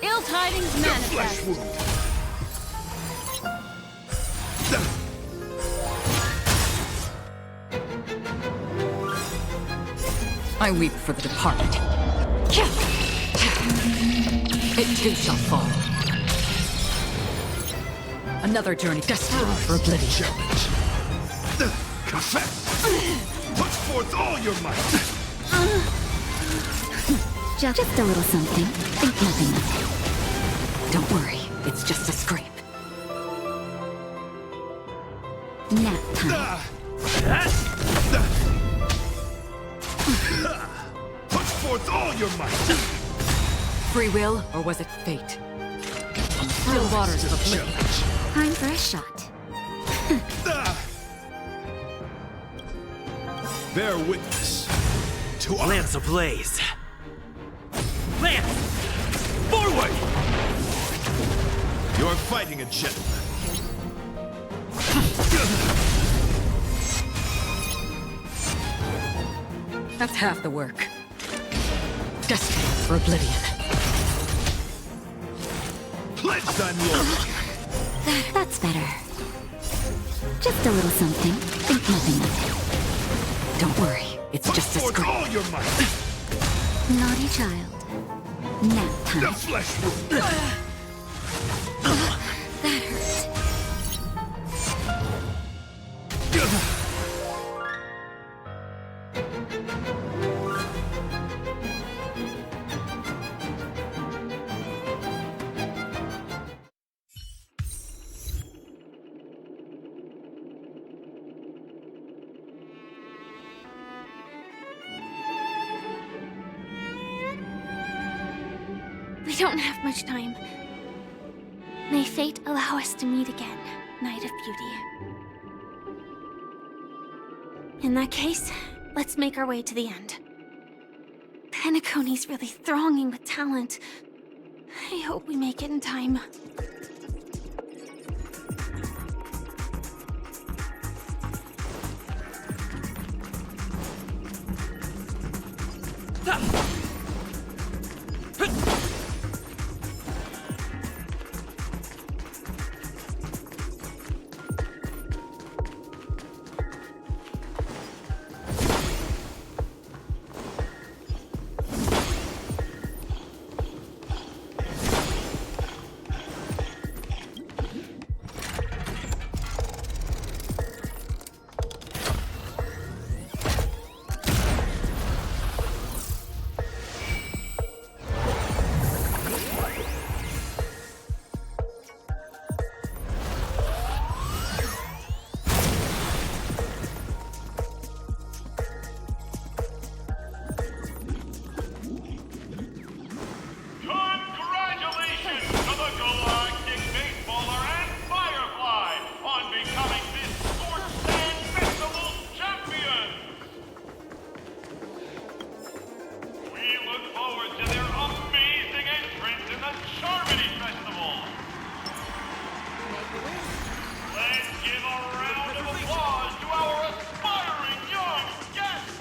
Ill tidings The flesh manifest. wound. I weep for the departed. It too shall fall. Another journey destined for oblivion. Challenge. Confess. Put forth all your might. Just a little something. Think nothing of it. Don't worry, it's just a scrape. Nap time. Put forth all your might. Free will, or was it fate? On the still waters of oblivion. Time for a shot. Bear witness to our Lance ablaze. Lance! forward. You're fighting a gentleman. That's half the work. Destined for oblivion. Pledge thy loyalty. That's better. Just a little something. Think nothing of it. Don't worry, it's Put just a forth scrape. all your might. Naughty child. Nap The time. flesh wound. That hurt. We don't have much time. May fate allow us to meet again, Knight of Beauty. In that case, let's make our way to the end. Penacony's really thronging with talent. I hope we make it in time. Congratulations to the Galactic Baseballer and Firefly on becoming this Scorched Sand Festival's champions! We look forward to their amazing entrance in the Charmony Festival! Let's give a round of applause to our aspiring young guests!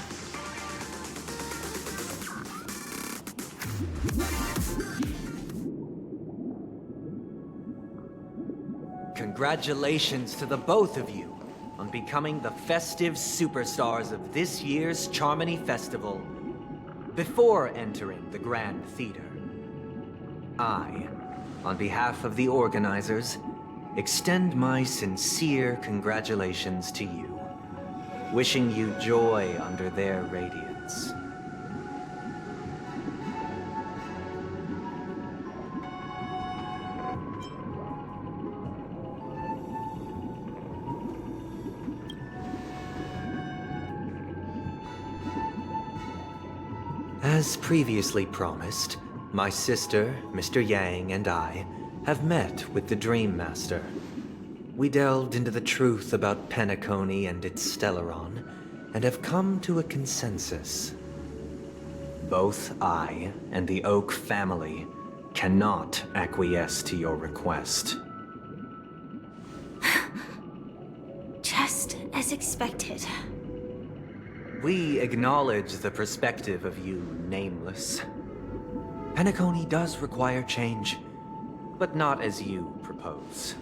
Congratulations to the both of you on becoming the festive superstars of this year's Charmony Festival. Before entering the Grand Theater, I, on behalf of the organizers, extend my sincere congratulations to you, wishing you joy under their radiance. As previously promised, my sister, Mr. Yang, and I have met with the Dream Master. We delved into the truth about Penacony and its Stellaron, and have come to a consensus. Both I and the Oak family cannot acquiesce to your request. Just as expected. We acknowledge the perspective of you, Nameless. Penacony does require change, but not as you propose.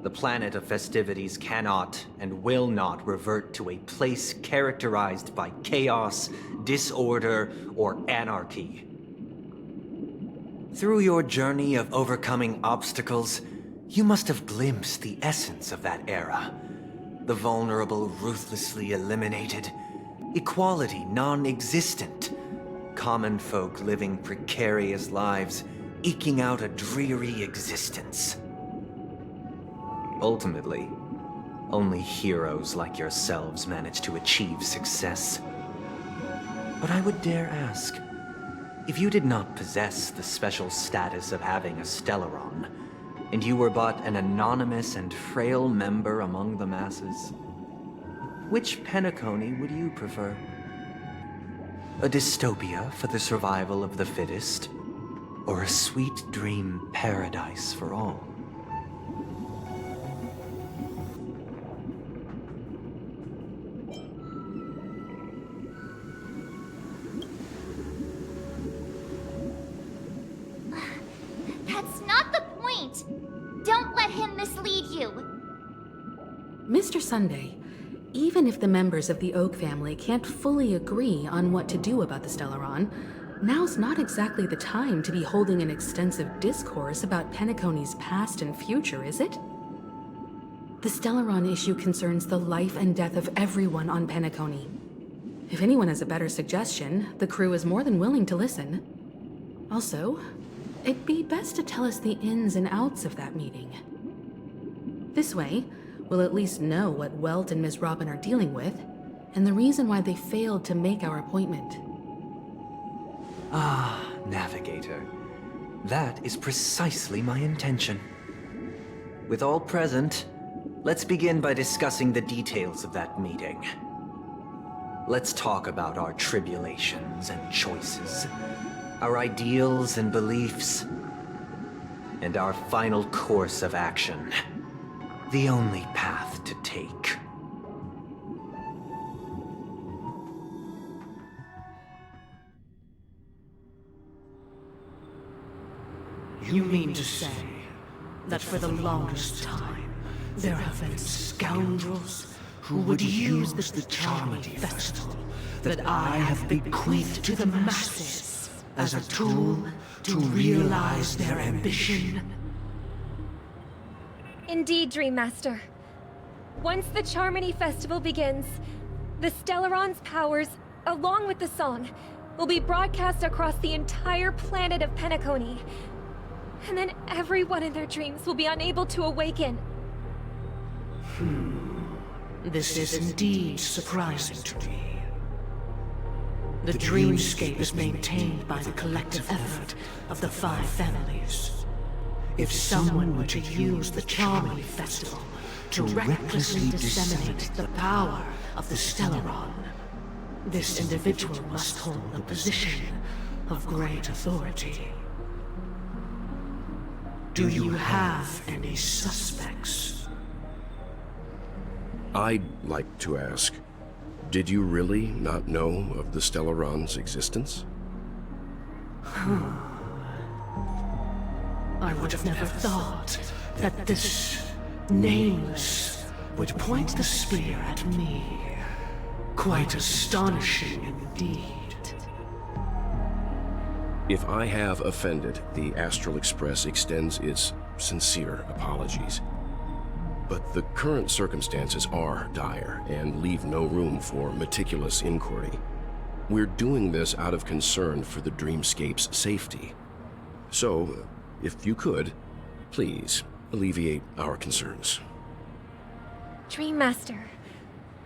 The planet of festivities cannot and will not revert to a place characterized by chaos, disorder, or anarchy. Through your journey of overcoming obstacles, you must have glimpsed the essence of that era. The vulnerable ruthlessly eliminated, equality non-existent, common folk living precarious lives, eking out a dreary existence. Ultimately, only heroes like yourselves manage to achieve success. But I would dare ask, if you did not possess the special status of having a Stellaron, and you were but an anonymous and frail member among the masses, which Penacony would you prefer? A dystopia for the survival of the fittest, or a sweet dream paradise for all? That's not the point! Don't let him mislead you! Mr. Sunday, even if the members of the Oak family can't fully agree on what to do about the Stellaron, now's not exactly the time to be holding an extensive discourse about Penacony's past and future, is it? The Stellaron issue concerns the life and death of everyone on Penacony. If anyone has a better suggestion, the crew is more than willing to listen. Also, it'd be best to tell us the ins and outs of that meeting. This way, we'll at least know what Welt and Ms. Robin are dealing with, and the reason why they failed to make our appointment. Ah, Navigator. That is precisely my intention. With all present, let's begin by discussing the details of that meeting. Let's talk about our tribulations and choices, our ideals and beliefs, and our final course of action. The only path to take. You mean to say that for the longest time, there have been scoundrels who would use the Charmony Festival that I have bequeathed to the masses as a tool to realize their ambition? Indeed, Dream Master. Once the Charmony Festival begins, the Stellaron's powers, along with the song, will be broadcast across the entire planet of Penacony. And then everyone in their dreams will be unable to awaken. This is indeed surprising to me. The dreamscape is maintained by the collective effort of the 5 families. If someone were to use the Charmony Festival to recklessly disseminate the power of the Stellaron, this individual must hold a position of great authority. Do you have any suspects? I'd like to ask, did you really not know of the Stellaron's existence? I would have never thought that this nameless would point the spear at me. Quite astonishing indeed. If I have offended, the Astral Express extends its sincere apologies. But the current circumstances are dire and leave no room for meticulous inquiry. We're doing this out of concern for the Dreamscape's safety. So, if you could, please alleviate our concerns. Dream Master,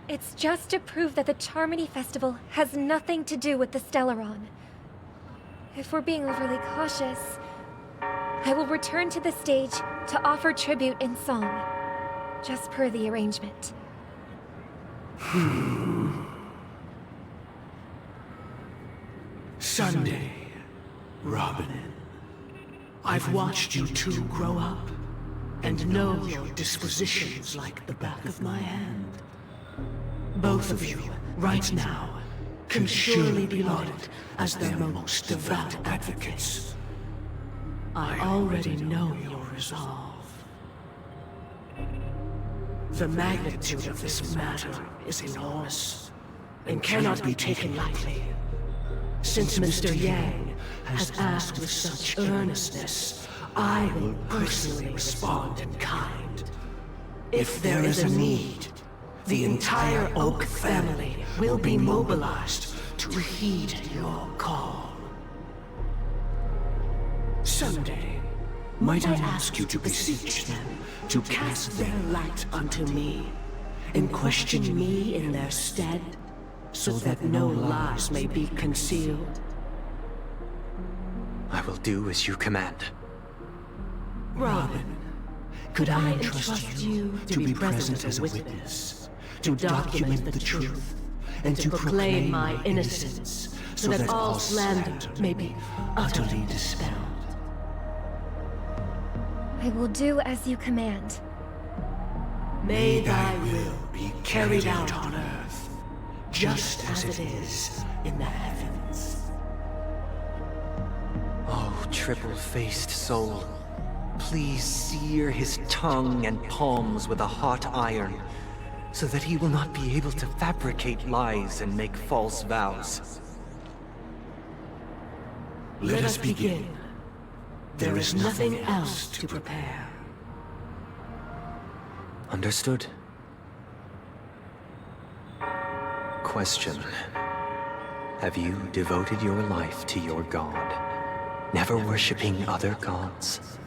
it's just to prove that the Charmony Festival has nothing to do with the Stellaron. If we're being overly cautious, I will return to the stage to offer tribute in song, just per the arrangement. Sunday, Robin, I've watched you two grow up and know your dispositions like the back of my hand. Both of you, right now, can surely be lauded as their most devout advocates. I already know your resolve. The magnitude of this matter is enormous and cannot be taken lightly. Since Mr. Yang has asked with such earnestness, I will personally respond in kind. If there is a need, the entire Oak family will be mobilized to heed your call. Someday, might I ask you to beseech them to cast their light unto me, and question me in their stead, so that no lies may be concealed? I will do as you command. Robin, could I entrust you to be present as a witness, to document the truth, and to proclaim my innocence, so that all slander may be utterly dispelled? I will do as you command. May thy will be carried out on earth, just as it is in the heavens. Oh, triple-faced soul, please sear his tongue and palms with a hot iron, so that he will not be able to fabricate lies and make false vows. Let us begin. There is nothing else to prepare. Understood. Question. Have you devoted your life to your god, never worshipping other gods?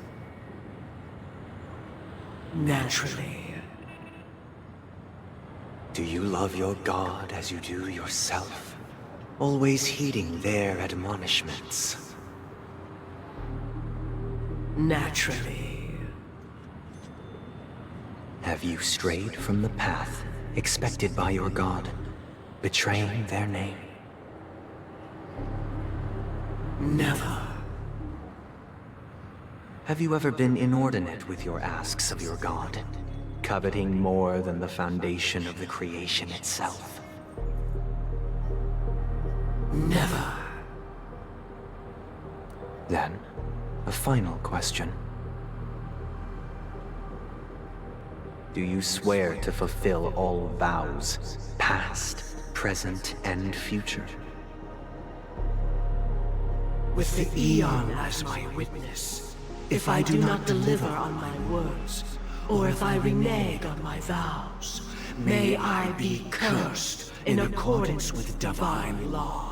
Naturally. Do you love your god as you do yourself, always heeding their admonishments? Naturally. Have you strayed from the path expected by your god, betraying their name? Never. Have you ever been inordinate with your asks of your god, coveting more than the foundation of the creation itself? Never. Then, a final question. Do you swear to fulfill all vows, past, present, and future? With the Eon as my witness, if I do not deliver on my words, or if I renege on my vows, may I be cursed in accordance with divine law.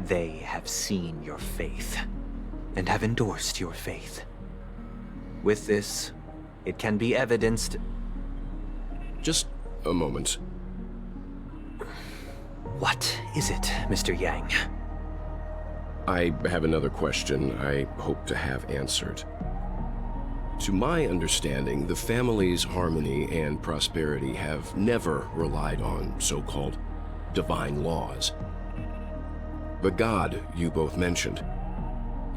They have seen your faith, and have endorsed your faith. With this, it can be evidenced... Just a moment. What is it, Mr. Yang? I have another question I hope to have answered. To my understanding, the family's harmony and prosperity have never relied on so-called divine laws. The god you both mentioned,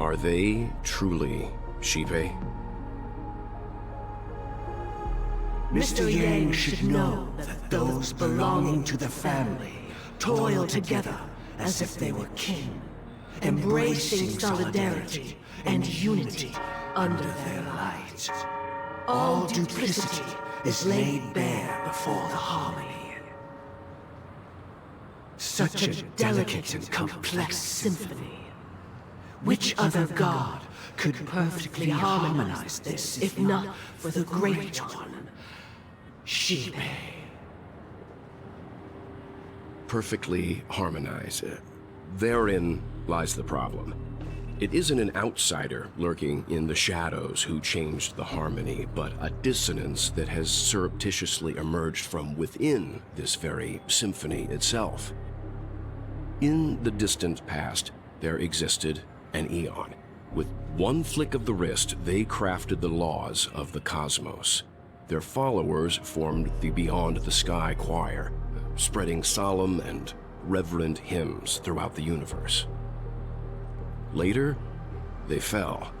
are they truly Shipe? Mr. Yang should know that those belonging to the family toil together as if they were kin, embracing solidarity and unity under their light. All duplicity is laid bare before the harmony. Such a delicate and complex symphony. Which other god could perfectly harmonize this, if not for the Great One, Shipe? Perfectly harmonize. Therein lies the problem. It isn't an outsider lurking in the shadows who changed the harmony, but a dissonance that has surreptitiously emerged from within this very symphony itself. In the distant past, there existed an Eon. With one flick of the wrist, they crafted the laws of the cosmos. Their followers formed the Beyond the Sky Choir, spreading solemn and reverent hymns throughout the universe. Later, they fell.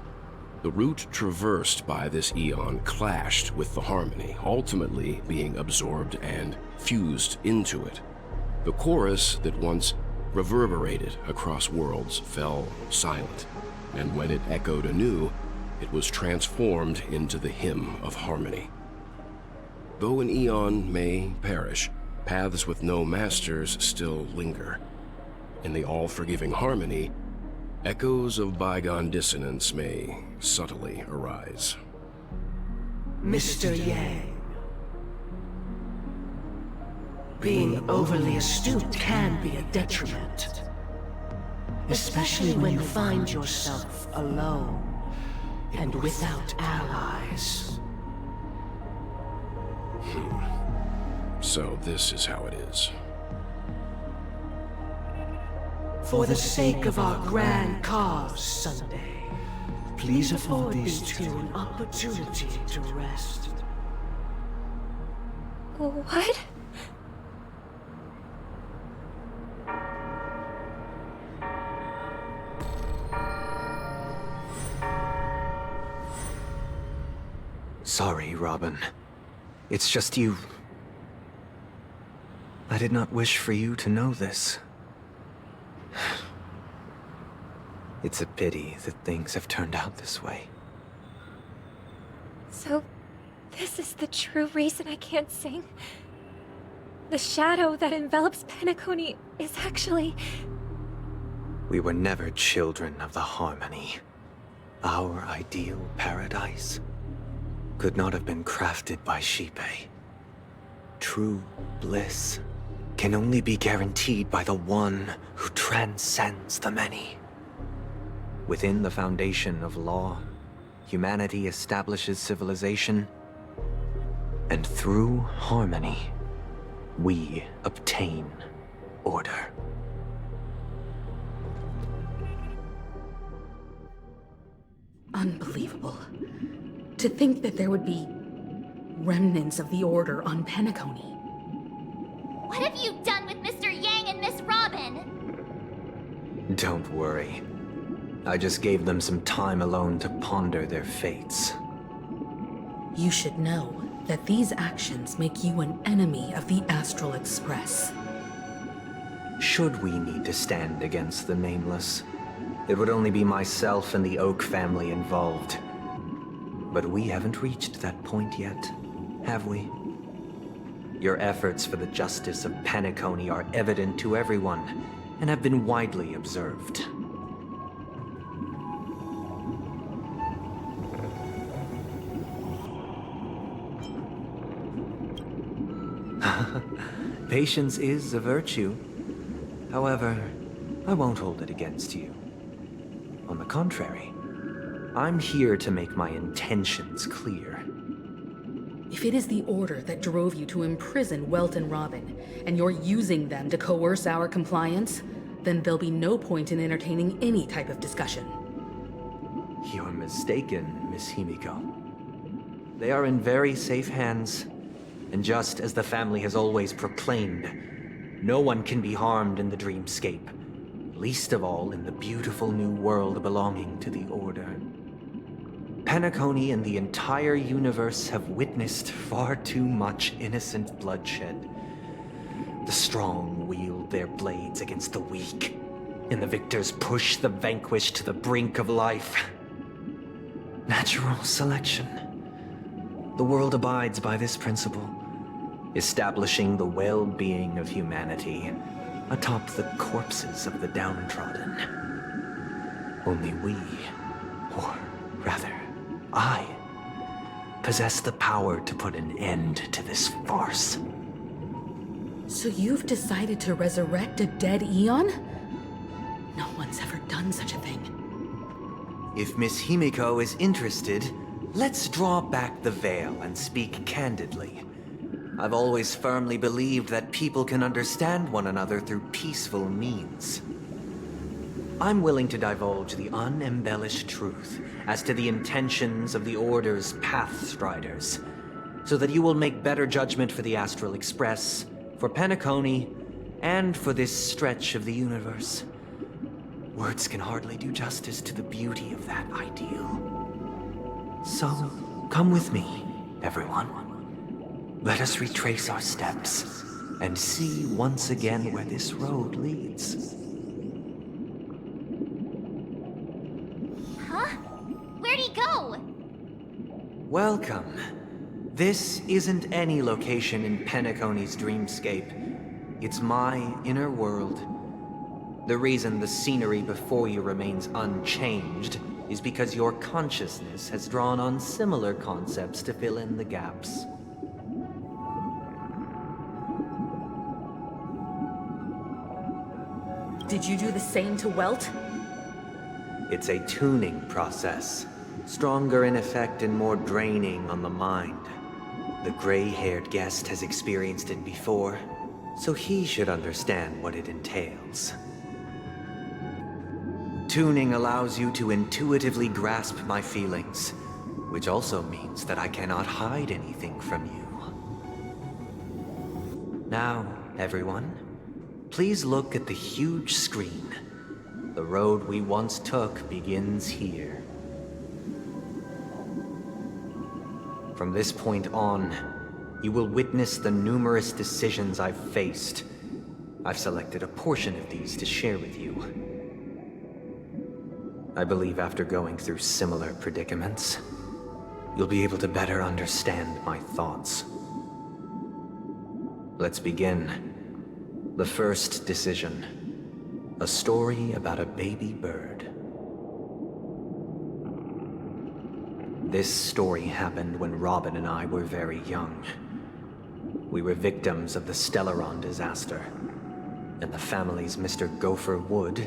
The route traversed by this Eon clashed with the harmony, ultimately being absorbed and fused into it. The chorus that once reverberated across worlds fell silent, and when it echoed anew, it was transformed into the hymn of harmony. Though an eon may perish, paths with no masters still linger. In the all-forgiving harmony, echoes of bygone dissonance may subtly arise. Mr. Yang. Being overly astute can be a detriment. Especially when you find yourself alone and without allies. So this is how it is. For the sake of our grand cause, Sunday, please afford these two an opportunity to rest. What? Sorry, Robin. It's just you. I did not wish for you to know this. It's a pity that things have turned out this way. So, this is the true reason I can't sing? The shadow that envelops Penacony is actually... We were never children of the harmony. Our ideal paradise could not have been crafted by Xipe. True bliss can only be guaranteed by the one who transcends the many. Within the foundation of law, humanity establishes civilization, and through harmony, we obtain order. Unbelievable. To think that there would be remnants of the Order on Penacony. What have you done with Mr. Yang and Miss Robin? Don't worry. I just gave them some time alone to ponder their fates. You should know that these actions make you an enemy of the Astral Express. Should we need to stand against the Nameless, it would only be myself and the Oak family involved. But we haven't reached that point yet, have we? Your efforts for the justice of Penacony are evident to everyone, and have been widely observed. Patience is a virtue. However, I won't hold it against you. On the contrary, I'm here to make my intentions clear. If it is the Order that drove you to imprison Welt and Robin, and you're using them to coerce our compliance, then there'll be no point in entertaining any type of discussion. You're mistaken, Miss Himiko. They are in very safe hands, and just as the family has always proclaimed, no one can be harmed in the dreamscape, least of all in the beautiful new world belonging to the Order. Penacony and the entire universe have witnessed far too much innocent bloodshed. The strong wield their blades against the weak, and the victors push the vanquished to the brink of life. Natural selection. The world abides by this principle, establishing the well-being of humanity atop the corpses of the downtrodden. Only we, or rather, I, possess the power to put an end to this farce. So you've decided to resurrect a dead Eon? No one's ever done such a thing. If Miss Himiko is interested, let's draw back the veil and speak candidly. I've always firmly believed that people can understand one another through peaceful means. I'm willing to divulge the unembellished truth as to the intentions of the Order's Pathstriders, so that you will make better judgment for the Astral Express, for Penacony, and for this stretch of the universe. Words can hardly do justice to the beauty of that ideal. So, come with me, everyone. Let us retrace our steps and see once again where this road leads. Huh? Where'd he go? Welcome, This isn't any location in Penacony's dreamscape. It's my inner world. The reason the scenery before you remains unchanged is because your consciousness has drawn on similar concepts to fill in the gaps. Did you do the same to Welt? It's a tuning process, stronger in effect and more draining on the mind. The gray-haired guest has experienced it before, so he should understand what it entails. Tuning allows you to intuitively grasp my feelings, which also means that I cannot hide anything from you. Now, everyone, please look at the huge screen. The road we once took begins here. From this point on, you will witness the numerous decisions I've faced. I've selected a portion of these to share with you. I believe after going through similar predicaments, you'll be able to better understand my thoughts. Let's begin. The first decision. A story about a baby bird. This story happened when Robin and I were very young. We were victims of the Stellaron disaster, and the family's Mr. Gopher Wood,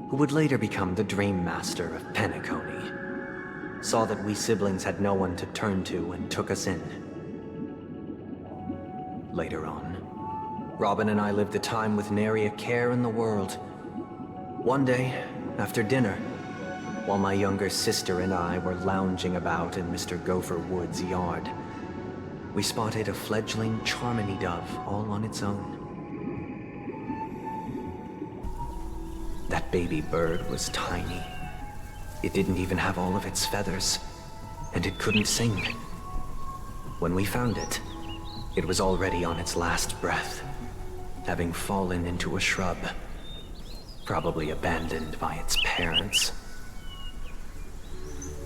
who would later become the Dream Master of Penacony, saw that we siblings had no one to turn to and took us in. Later on, Robin and I lived a time with nary a care in the world. One day, after dinner, while my younger sister and I were lounging about in Mr. Gopher Wood's yard, we spotted a fledgling Charmony dove all on its own. That baby bird was tiny. It didn't even have all of its feathers, and it couldn't sing. When we found it, it was already on its last breath, having fallen into a shrub, probably abandoned by its parents.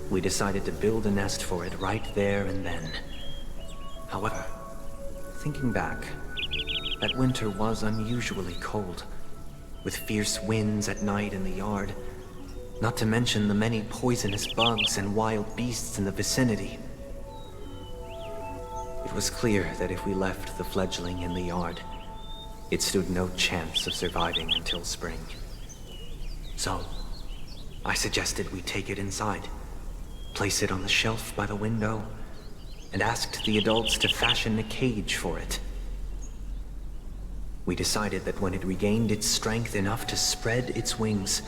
We decided to build a nest for it right there and then. However, thinking back, that winter was unusually cold, with fierce winds at night in the yard, not to mention the many poisonous bugs and wild beasts in the vicinity. It was clear that if we left the fledgling in the yard, it stood no chance of surviving until spring. So, I suggested we take it inside, place it on the shelf by the window, and asked the adults to fashion a cage for it. We decided that when it regained its strength enough to spread its wings,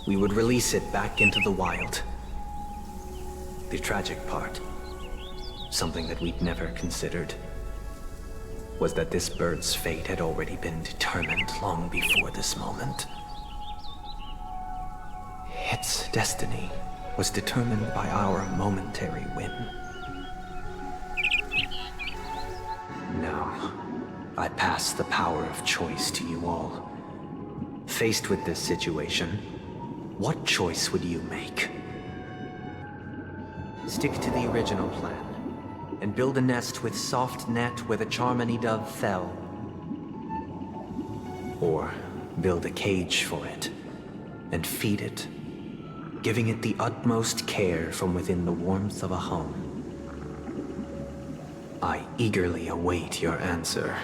we would release it back into the wild. The tragic part, something that we'd never considered, was that this bird's fate had already been determined long before this moment. Its destiny was determined by our momentary whim. Now, I pass the power of choice to you all. Faced with this situation, what choice would you make? Stick to the original plan, and build a nest with soft net where the Charmony dove fell. Or build a cage for it, and feed it, giving it the utmost care from within the warmth of a home. I eagerly await your answer.